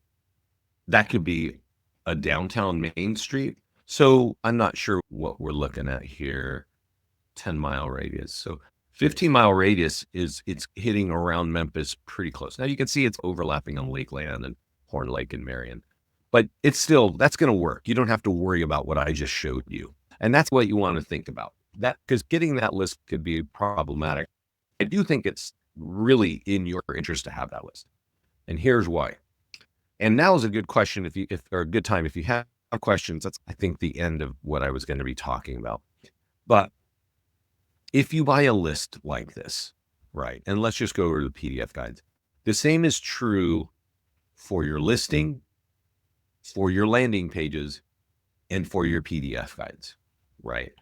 that could be a downtown Main Street. So I'm not sure what we're looking at here. 10-mile radius. So 15-mile radius it's hitting around Memphis pretty close. Now you can see it's overlapping on Lakeland and Horn Lake and Marion, but it's still, that's going to work. You don't have to worry about what I just showed you. And that's what you want to think about, that because getting that list could be problematic. I do think it's really in your interest to have that list. And here's why. And now is a good question or a good time if you have questions. That's, I think, the end of what I was going to be talking about. But if you buy a list like this, right, and let's just go over to the PDF guides, the same is true for your listing, for your landing pages, and for your PDF guides, right?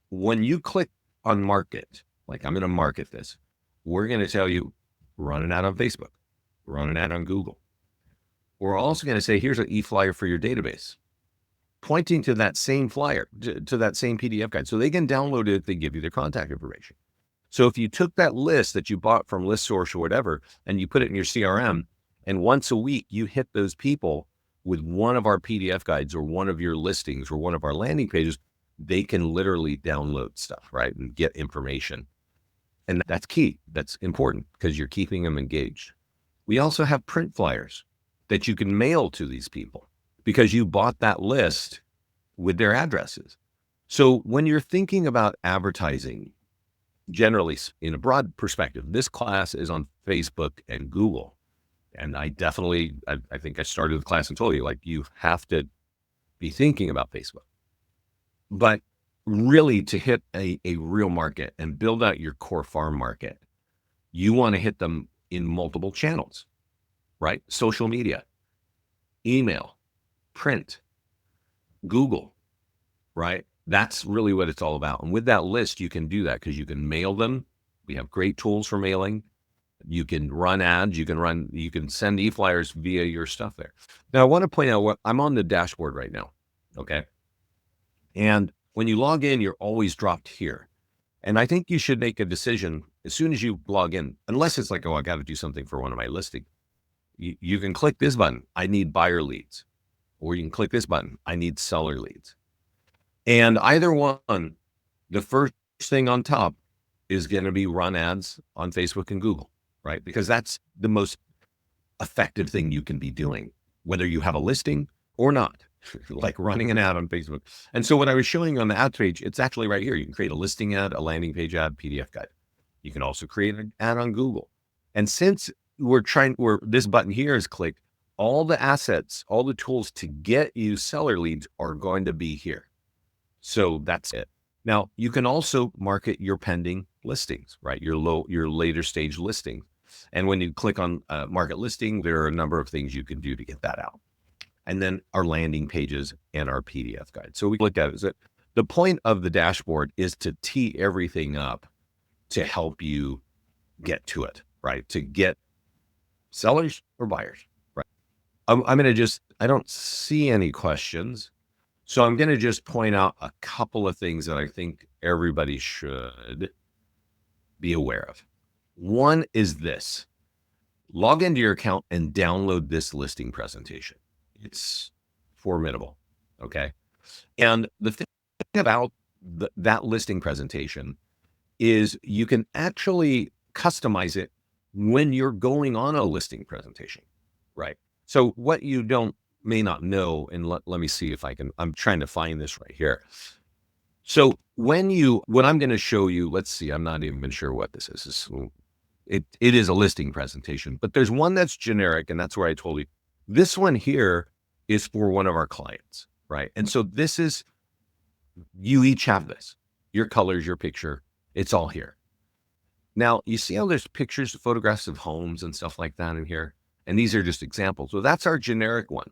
When you click on market, like I'm going to market this, we're going to tell you, run an ad on Facebook, run an ad on Google. We're also going to say, here's an e-flyer for your database, pointing to that same flyer, to that same PDF guide. So they can download it if they give you their contact information. So if you took that list that you bought from ListSource or whatever, and you put it in your CRM, and once a week you hit those people with one of our PDF guides or one of your listings or one of our landing pages, they can literally download stuff, right? And get information. And that's key. That's important because you're keeping them engaged. We also have print flyers that you can mail to these people because you bought that list with their addresses. So when you're thinking about advertising, generally in a broad perspective, this class is on Facebook and Google. And I think I started the class and told you, like, you have to be thinking about Facebook. But really to hit a real market and build out your core farm market, you want to hit them in multiple channels, right? Social media, email, print, Google, right? That's really what it's all about. And with that list, you can do that because you can mail them. We have great tools for mailing. You can run ads. You can send e-flyers via your stuff there. Now, I want to point out what I'm on the dashboard right now. Okay. And when you log in, you're always dropped here. And I think you should make a decision as soon as you log in, unless it's like, oh, I got to do something for one of my listings. You can click this button. I need buyer leads. Or you can click this button. I need seller leads. And either one, the first thing on top is going to be run ads on Facebook and Google, right? Because that's the most effective thing you can be doing, whether you have a listing or not, like running an ad on Facebook. And so what I was showing you on the ad page, it's actually right here. You can create a listing ad, a landing page ad, PDF guide. You can also create an ad on Google. And since this button here is clicked, all the assets, all the tools to get you seller leads are going to be here. So that's it. Now you can also market your pending listings, right? Your later stage listing. And when you click on market listing, there are a number of things you can do to get that out. And then our landing pages and our PDF guide. So we looked at it. So the point of the dashboard is to tee everything up to help you get to it, right? To get sellers or buyers, right? I'm going to I don't see any questions. So I'm going to just point out a couple of things that I think everybody should be aware of. One is this: log into your account and download this listing presentation. It's formidable. Okay. And the thing about that listing presentation is you can actually customize it when you're going on a listing presentation, right? So what you don't may not know, and let me see if I can, I'm trying to find this right here. So what I'm going to show you, let's see, I'm not even sure what this is. It is a listing presentation, but there's one that's generic, and that's where I told you. This one here is for one of our clients, right? And so this is, you each have this, your colors, your picture, it's all here. Now, you see how there's pictures, photographs of homes and stuff like that in here? And these are just examples. So that's our generic one.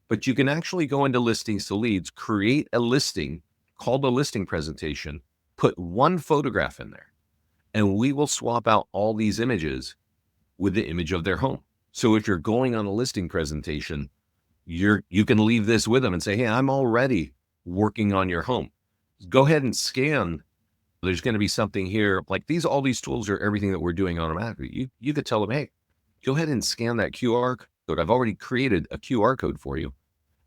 But you can actually go into listings to leads, create a listing called a listing presentation, put one photograph in there, and we will swap out all these images with the image of their home. So if you're going on a listing presentation, you can leave this with them and say, hey, I'm already working on your home. Go ahead and scan. There's going to be something here like these, all these tools are everything that we're doing automatically. You could tell them, hey, go ahead and scan that QR code. I've already created a QR code for you.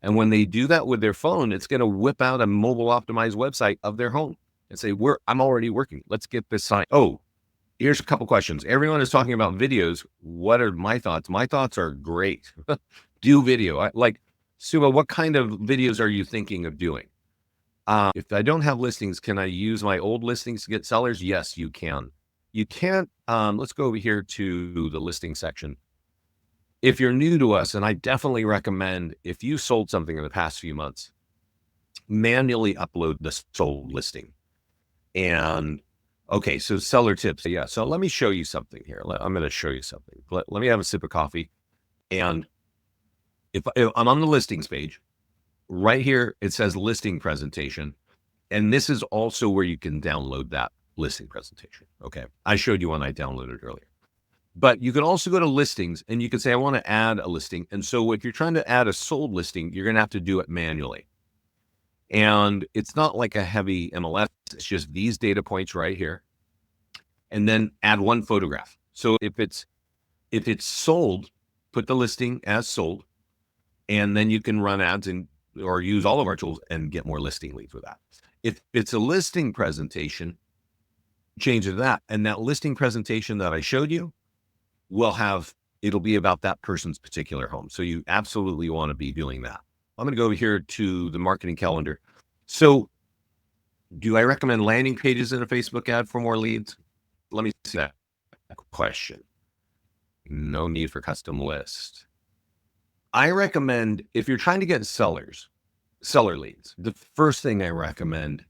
And when they do that with their phone, it's going to whip out a mobile optimized website of their home and say, I'm already working. Let's get this signed. Oh, here's a couple questions. Everyone is talking about videos. What are my thoughts? My thoughts are great. Do video. Suma, what kind of videos are you thinking of doing? If I don't have listings, can I use my old listings to get sellers? Yes, you can. You can't. Let's go over here to the listing section. If you're new to us, and I definitely recommend, if you sold something in the past few months, manually upload the sold listing. And okay, so seller tips. Yeah, so let me show you something here. I'm going to show you something. Let me have a sip of coffee. And if I'm on the listings page, right here, it says listing presentation. And this is also where you can download that listing presentation. Okay, I showed you one I downloaded earlier. But you can also go to listings and you can say, I want to add a listing. And so if you're trying to add a sold listing, you're going to have to do it manually. And it's not like a heavy MLS. It's just these data points right here. And then add one photograph. So if it's sold, put the listing as sold. And then you can run ads or use all of our tools and get more listing leads with that. If it's a listing presentation, change it to that. And that listing presentation that I showed you, it'll be about that person's particular home. So you absolutely want to be doing that. I'm going to go over here to the marketing calendar. So do I recommend landing pages in a Facebook ad for more leads? Let me see that question. No need for custom list. I recommend, if you're trying to get seller leads, the first thing I recommend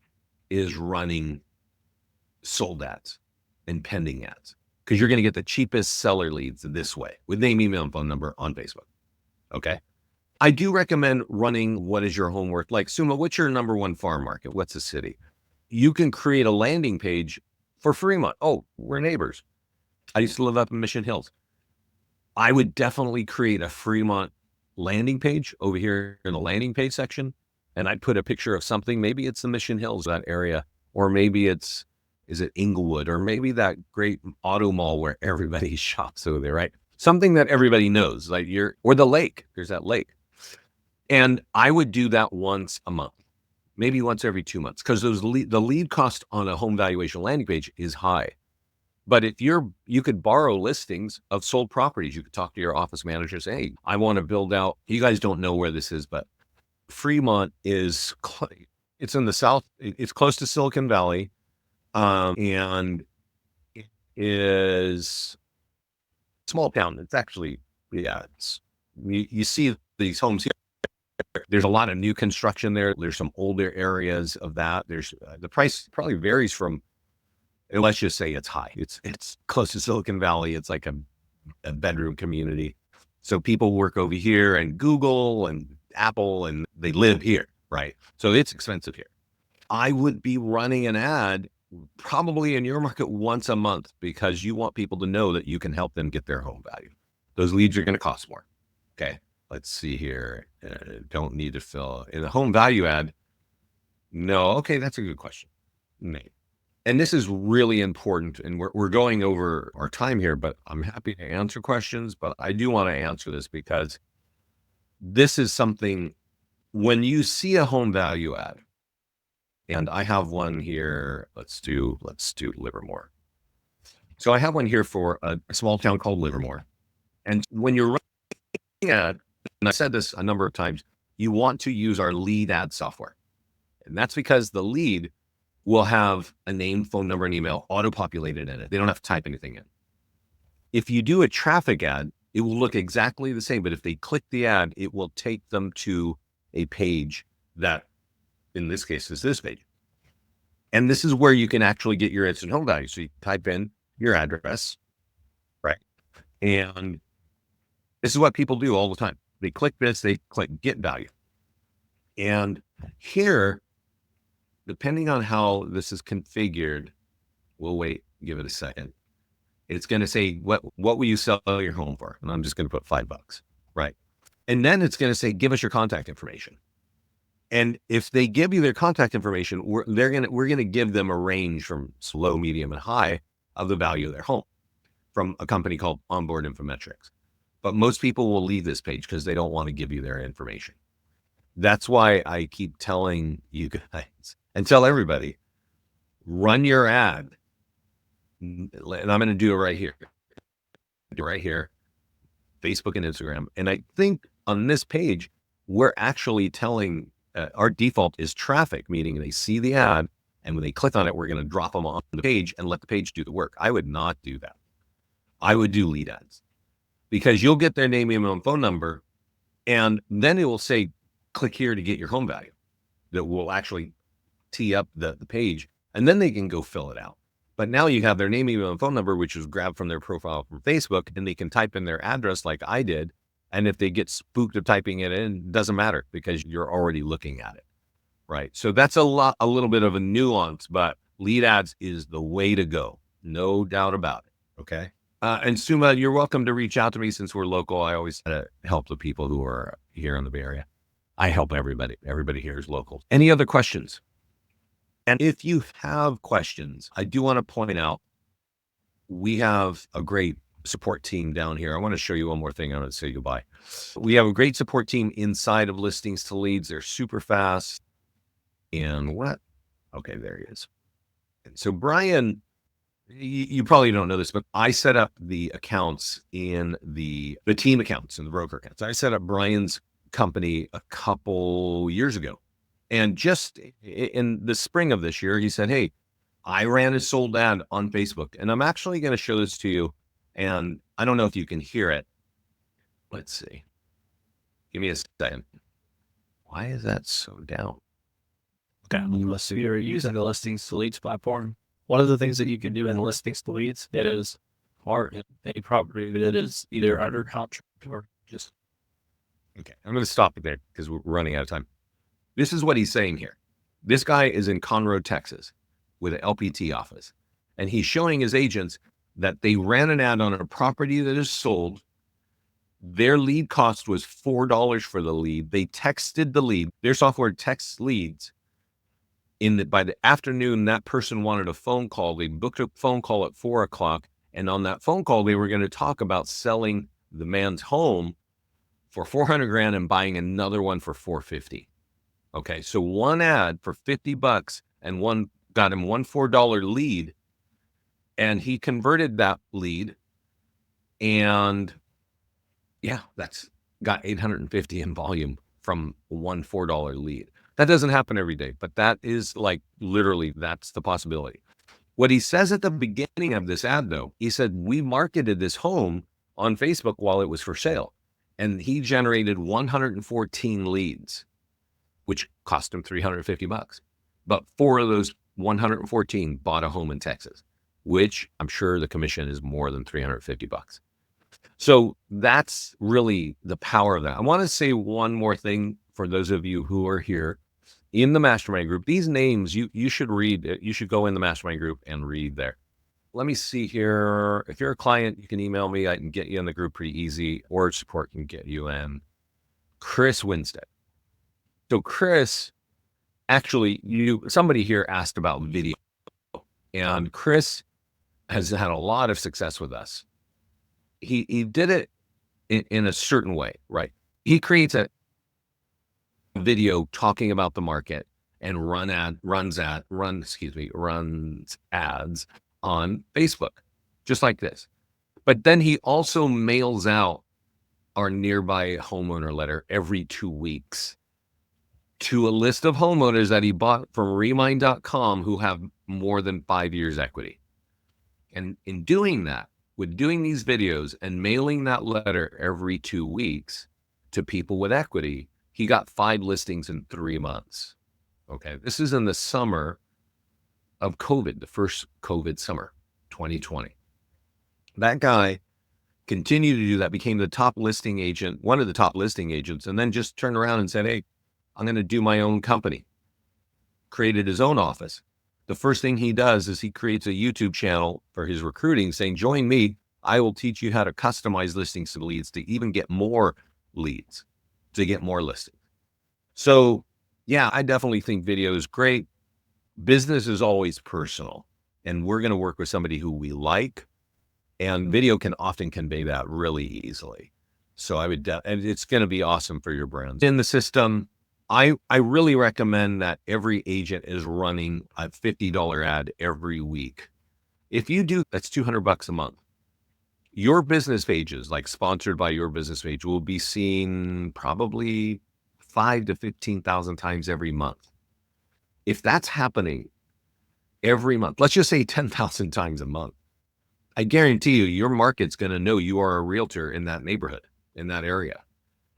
is running sold ads and pending ads, because you're going to get the cheapest seller leads this way with name, email, and phone number on Facebook. Okay. I do recommend running what is your home worth? Like, Suma, what's your number one farm market? What's the city? You can create a landing page for Fremont. Oh, we're neighbors. I used to live up in Mission Hills. I would definitely create a Fremont landing page over here in the landing page section. And I'd put a picture of something. Maybe it's the Mission Hills, that area, or maybe is it Inglewood, or maybe that great auto mall where everybody shops over there, right? Something that everybody knows, like or the lake. There's that lake. And I would do that once a month, maybe once every 2 months, because the lead cost on a home valuation landing page is high. But if you could borrow listings of sold properties. You could talk to your office manager and say, hey, I want to build out. You guys don't know where this is, but Fremont it's in the south. It's close to Silicon Valley. And it is a small town. It's actually, you see these homes here. There's a lot of new construction there. There's some older areas of that. There's the price probably varies from, let's just say it's high. It's close to Silicon Valley. It's like a bedroom community. So people work over here and Google and Apple, and they live here, right? So it's expensive here. I would be running an ad probably in your market once a month, because you want people to know that you can help them get their home value. Those leads are going to cost more. Okay. Let's see here. Don't need to fill in a home value ad. No. Okay. That's a good question. Nate. And this is really important, and we're going over our time here, but I'm happy to answer questions. But I do want to answer this, because this is something, when you see a home value ad, and I have one here. Let's do Livermore. So I have one here for a small town called Livermore. And when you're running an ad, I said this a number of times, you want to use our lead ad software. And that's because the lead will have a name, phone number, and email auto-populated in it. They don't have to type anything in. If you do a traffic ad, it will look exactly the same, but if they click the ad, it will take them to a page that, in this case, is this page. And this is where you can actually get your instant home value. So you type in your address, right? And this is what people do all the time. They click this, they click get value. And here, depending on how this is configured, we'll wait, give it a second. It's going to say, what will you sell your home for? And I'm just going to put $5, right? And then it's going to say, give us your contact information. And if they give you their contact information, we're going to give them a range from low, medium, and high of the value of their home from a company called Onboard Infometrics. But most people will leave this page because they don't want to give you their information. That's why I keep telling you guys and tell everybody, run your ad. And I'm going to do it right here, Facebook and Instagram. And I think on this page, we're actually telling our default is traffic, meaning they see the ad, and when they click on it, we're going to drop them on the page and let the page do the work. I would not do that. I would do lead ads because you'll get their name, email, and phone number, and then it will say, click here to get your home value. That will actually tee up the page, and then they can go fill it out. But now you have their name, email, and phone number, which was grabbed from their profile from Facebook, and they can type in their address like I did. And if they get spooked of typing it in, it doesn't matter because you're already looking at it, right? So that's a little bit of a nuance, but lead ads is the way to go. No doubt about it, okay? And Suma, you're welcome to reach out to me since we're local. I always help the people who are here in the Bay Area. I help everybody. Everybody here is local. Any other questions? And if you have questions, I do want to point out, we have a great support team down here. I want to show you one more thing. I'm going to say goodbye. We have a great support team inside of Listings to Leads. They're super fast. And what? Okay, there he is. And so Brian, you probably don't know this, but I set up the accounts in the team accounts and the broker accounts. I set up Brian's company a couple years ago. And just in the spring of this year, he said, hey, I ran a sold ad on Facebook, and I'm actually going to show this to you. And I don't know if you can hear it. Let's see. Give me a second. Why is that so down? Okay. Unless you're using the Listings to Leads platform, one of the things that you can do in Listings to Leads, it is hard. Any property that is either under contract or just. Okay. I'm going to stop it there because we're running out of time. This is what he's saying here. This guy is in Conroe, Texas with an LPT office, and he's showing his agents that they ran an ad on a property that is sold. Their lead cost was $4 for the lead. They texted the lead. Their software texts leads. By the afternoon, that person wanted a phone call. They booked a phone call at 4:00. And on that phone call, they were going to talk about selling the man's home for $400,000 and buying another one for $450,000. Okay. So one ad for $50 and one got him $4 lead. And he converted that lead, and yeah, that's got 850 in volume from one $4 lead. That doesn't happen every day, but that is like literally that's the possibility. What he says at the beginning of this ad, though, he said, we marketed this home on Facebook while it was for sale, and he generated 114 leads, which cost him $350. But 4 of those 114 bought a home in Texas, which I'm sure the commission is more than $350. So that's really the power of that. I want to say one more thing for those of you who are here in the mastermind group. These names, you should read. You should go in the mastermind group and read there. Let me see here. If you're a client, you can email me. I can get you in the group pretty easy, or support can get you in. Chris Winstead. So Chris, actually, somebody here asked about video, and Chris has had a lot of success with us. He did it in a certain way, right? He creates a video talking about the market and runs ads on Facebook, just like this. But then he also mails out our nearby homeowner letter every 2 weeks to a list of homeowners that he bought from Remind.com who have more than 5 years equity. And in doing that, with doing these videos and mailing that letter every 2 weeks to people with equity, he got 5 listings in 3 months. Okay. This is in the summer of COVID, the first COVID summer, 2020. That guy continued to do that, became the top listing agent, one of the top listing agents, and then just turned around and said, hey, I'm going to do my own company. Created his own office. The first thing he does is he creates a YouTube channel for his recruiting saying, join me. I will teach you how to customize listings to leads to even get more leads, to get more listings. So yeah, I definitely think video is great. Business is always personal, and we're going to work with somebody who we like, and video can often convey that really easily. So I would, and it's going to be awesome for your brand. In the system, I really recommend that every agent is running a $50 ad every week. If you do, that's $200 a month. Your business pages, like sponsored by your business page, will be seen probably 5 to 15,000 times every month. If that's happening every month, let's just say 10,000 times a month, I guarantee you, your market's going to know you are a realtor in that neighborhood, in that area.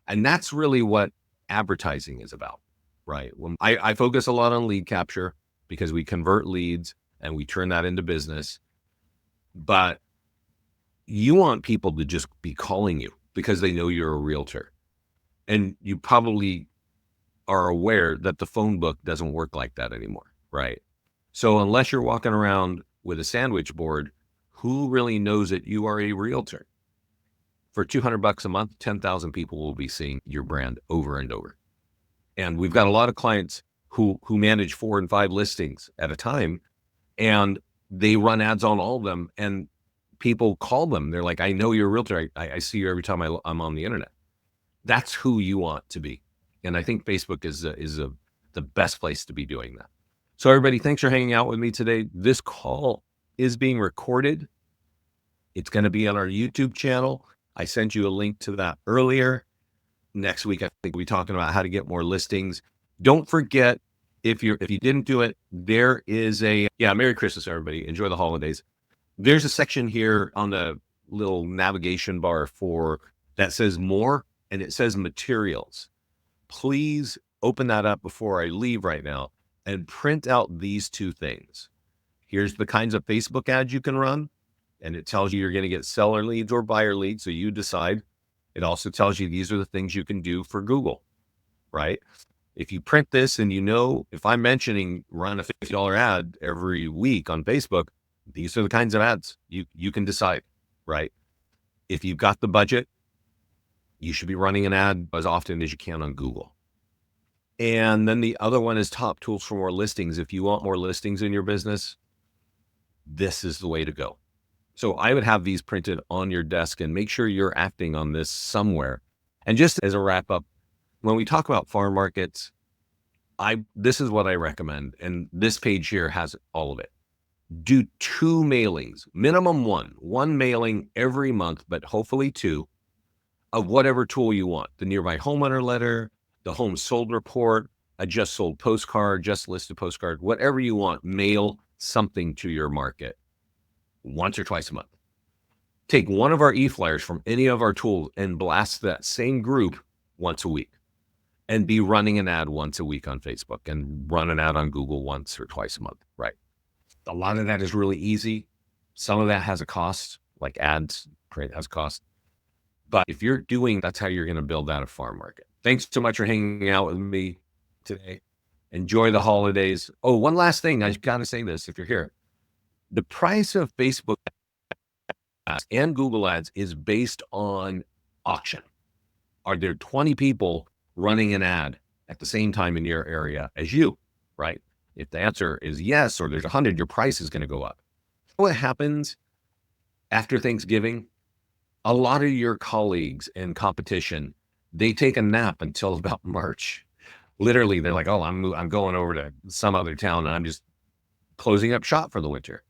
And that's really what advertising is about, right? When I focus a lot on lead capture because we convert leads and we turn that into business. But you want people to just be calling you because they know you're a realtor. And you probably are aware that the phone book doesn't work like that anymore, right? So unless you're walking around with a sandwich board, who really knows that you are a realtor? For $200 a month, 10,000 people will be seeing your brand over and over. And we've got a lot of clients who manage 4 and 5 listings at a time, and they run ads on all of them, and people call them. They're like, I know you're a realtor. I see you every time I'm on the internet. That's who you want to be. And I think Facebook is the best place to be doing that. So everybody, thanks for hanging out with me today. This call is being recorded. It's going to be on our YouTube channel. I sent you a link to that earlier. Next week, I think we'll be talking about how to get more listings. Don't forget, if you didn't do it, there is Merry Christmas, everybody. Enjoy the holidays. There's a section here on the little navigation bar that says more, and it says materials. Please open that up before I leave right now and print out these 2 things. Here's the kinds of Facebook ads you can run. And it tells you you're going to get seller leads or buyer leads, so you decide. It also tells you these are the things you can do for Google, right? If you print this and if I'm mentioning run a $50 ad every week on Facebook, these are the kinds of ads you can decide, right? If you've got the budget, you should be running an ad as often as you can on Google. And then the other one is top tools for more listings. If you want more listings in your business, this is the way to go. So I would have these printed on your desk and make sure you're acting on this somewhere. And just as a wrap up, when we talk about farm markets, this is what I recommend. And this page here has all of it. Do 2 mailings, minimum one mailing every month, but hopefully 2 of whatever tool you want. The nearby homeowner letter, the home sold report, a just sold postcard, just listed postcard, whatever you want, mail something to your market. Once or twice a month. Take one of our e-flyers from any of our tools and blast that same group once a week, and be running an ad once a week on Facebook and run an ad on Google once or twice a month, right? A lot of that is really easy. Some of that has a cost, like ads, has a cost. But if you're doing, that's how you're going to build out a farm market. Thanks so much for hanging out with me today. Enjoy the holidays. Oh, one last thing. I've got to say this if you're here. The price of Facebook ads and Google ads is based on auction. Are there 20 people running an ad at the same time in your area as you, right? If the answer is yes, or there's 100, your price is going to go up. What happens after Thanksgiving? A lot of your colleagues in competition, they take a nap until about March. Literally, they're like, oh, I'm going over to some other town and I'm just closing up shop for the winter.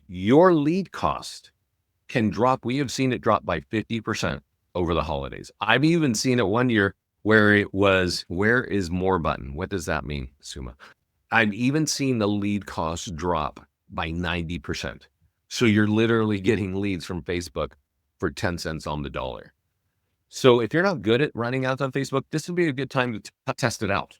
Your lead cost can drop. We have seen it drop by 50% over the holidays. I've even seen it one year where it was, where is more button? What does that mean, Suma? I've even seen the lead cost drop by 90%. So you're literally getting leads from Facebook for 10 cents on the dollar. So if you're not good at running ads on Facebook, this would be a good time to test it out.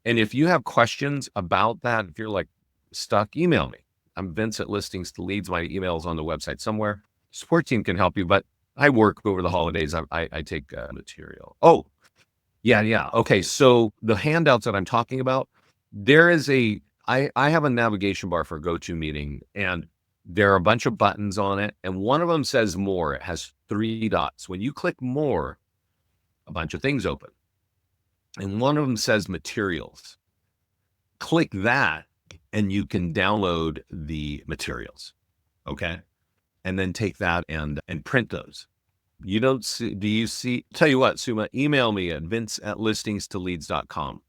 And if you have questions about that, if you're like stuck, email me. I'm Vince at Listings to Leads. My email is on the website somewhere. Support team can help you, but I work over the holidays. I take material. Oh, yeah. Okay, so the handouts that I'm talking about, there is I have a navigation bar for GoToMeeting, and there are a bunch of buttons on it, and one of them says more. It has 3 dots. When you click more, a bunch of things open, and one of them says materials. Click that, and you can download the materials, okay? And then take that and print those. You don't see, do you see, tell you what, Suma, email me at vince@listingstoleads.com.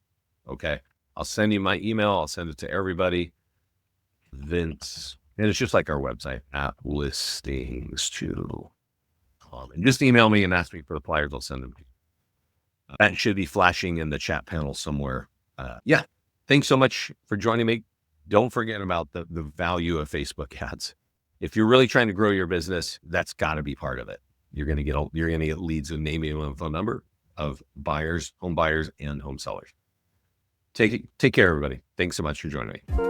Okay. I'll send you my email. I'll send it to everybody. Vince. And it's just like our website at listings2. And just email me and ask me for the flyers. I'll send them to you. That should be flashing in the chat panel somewhere. Yeah. Thanks so much for joining me. Don't forget about the value of Facebook ads. If you're really trying to grow your business, that's got to be part of it. You're going to get leads with name, email, and phone number of buyers, home buyers, and home sellers. Take care, everybody. Thanks so much for joining me.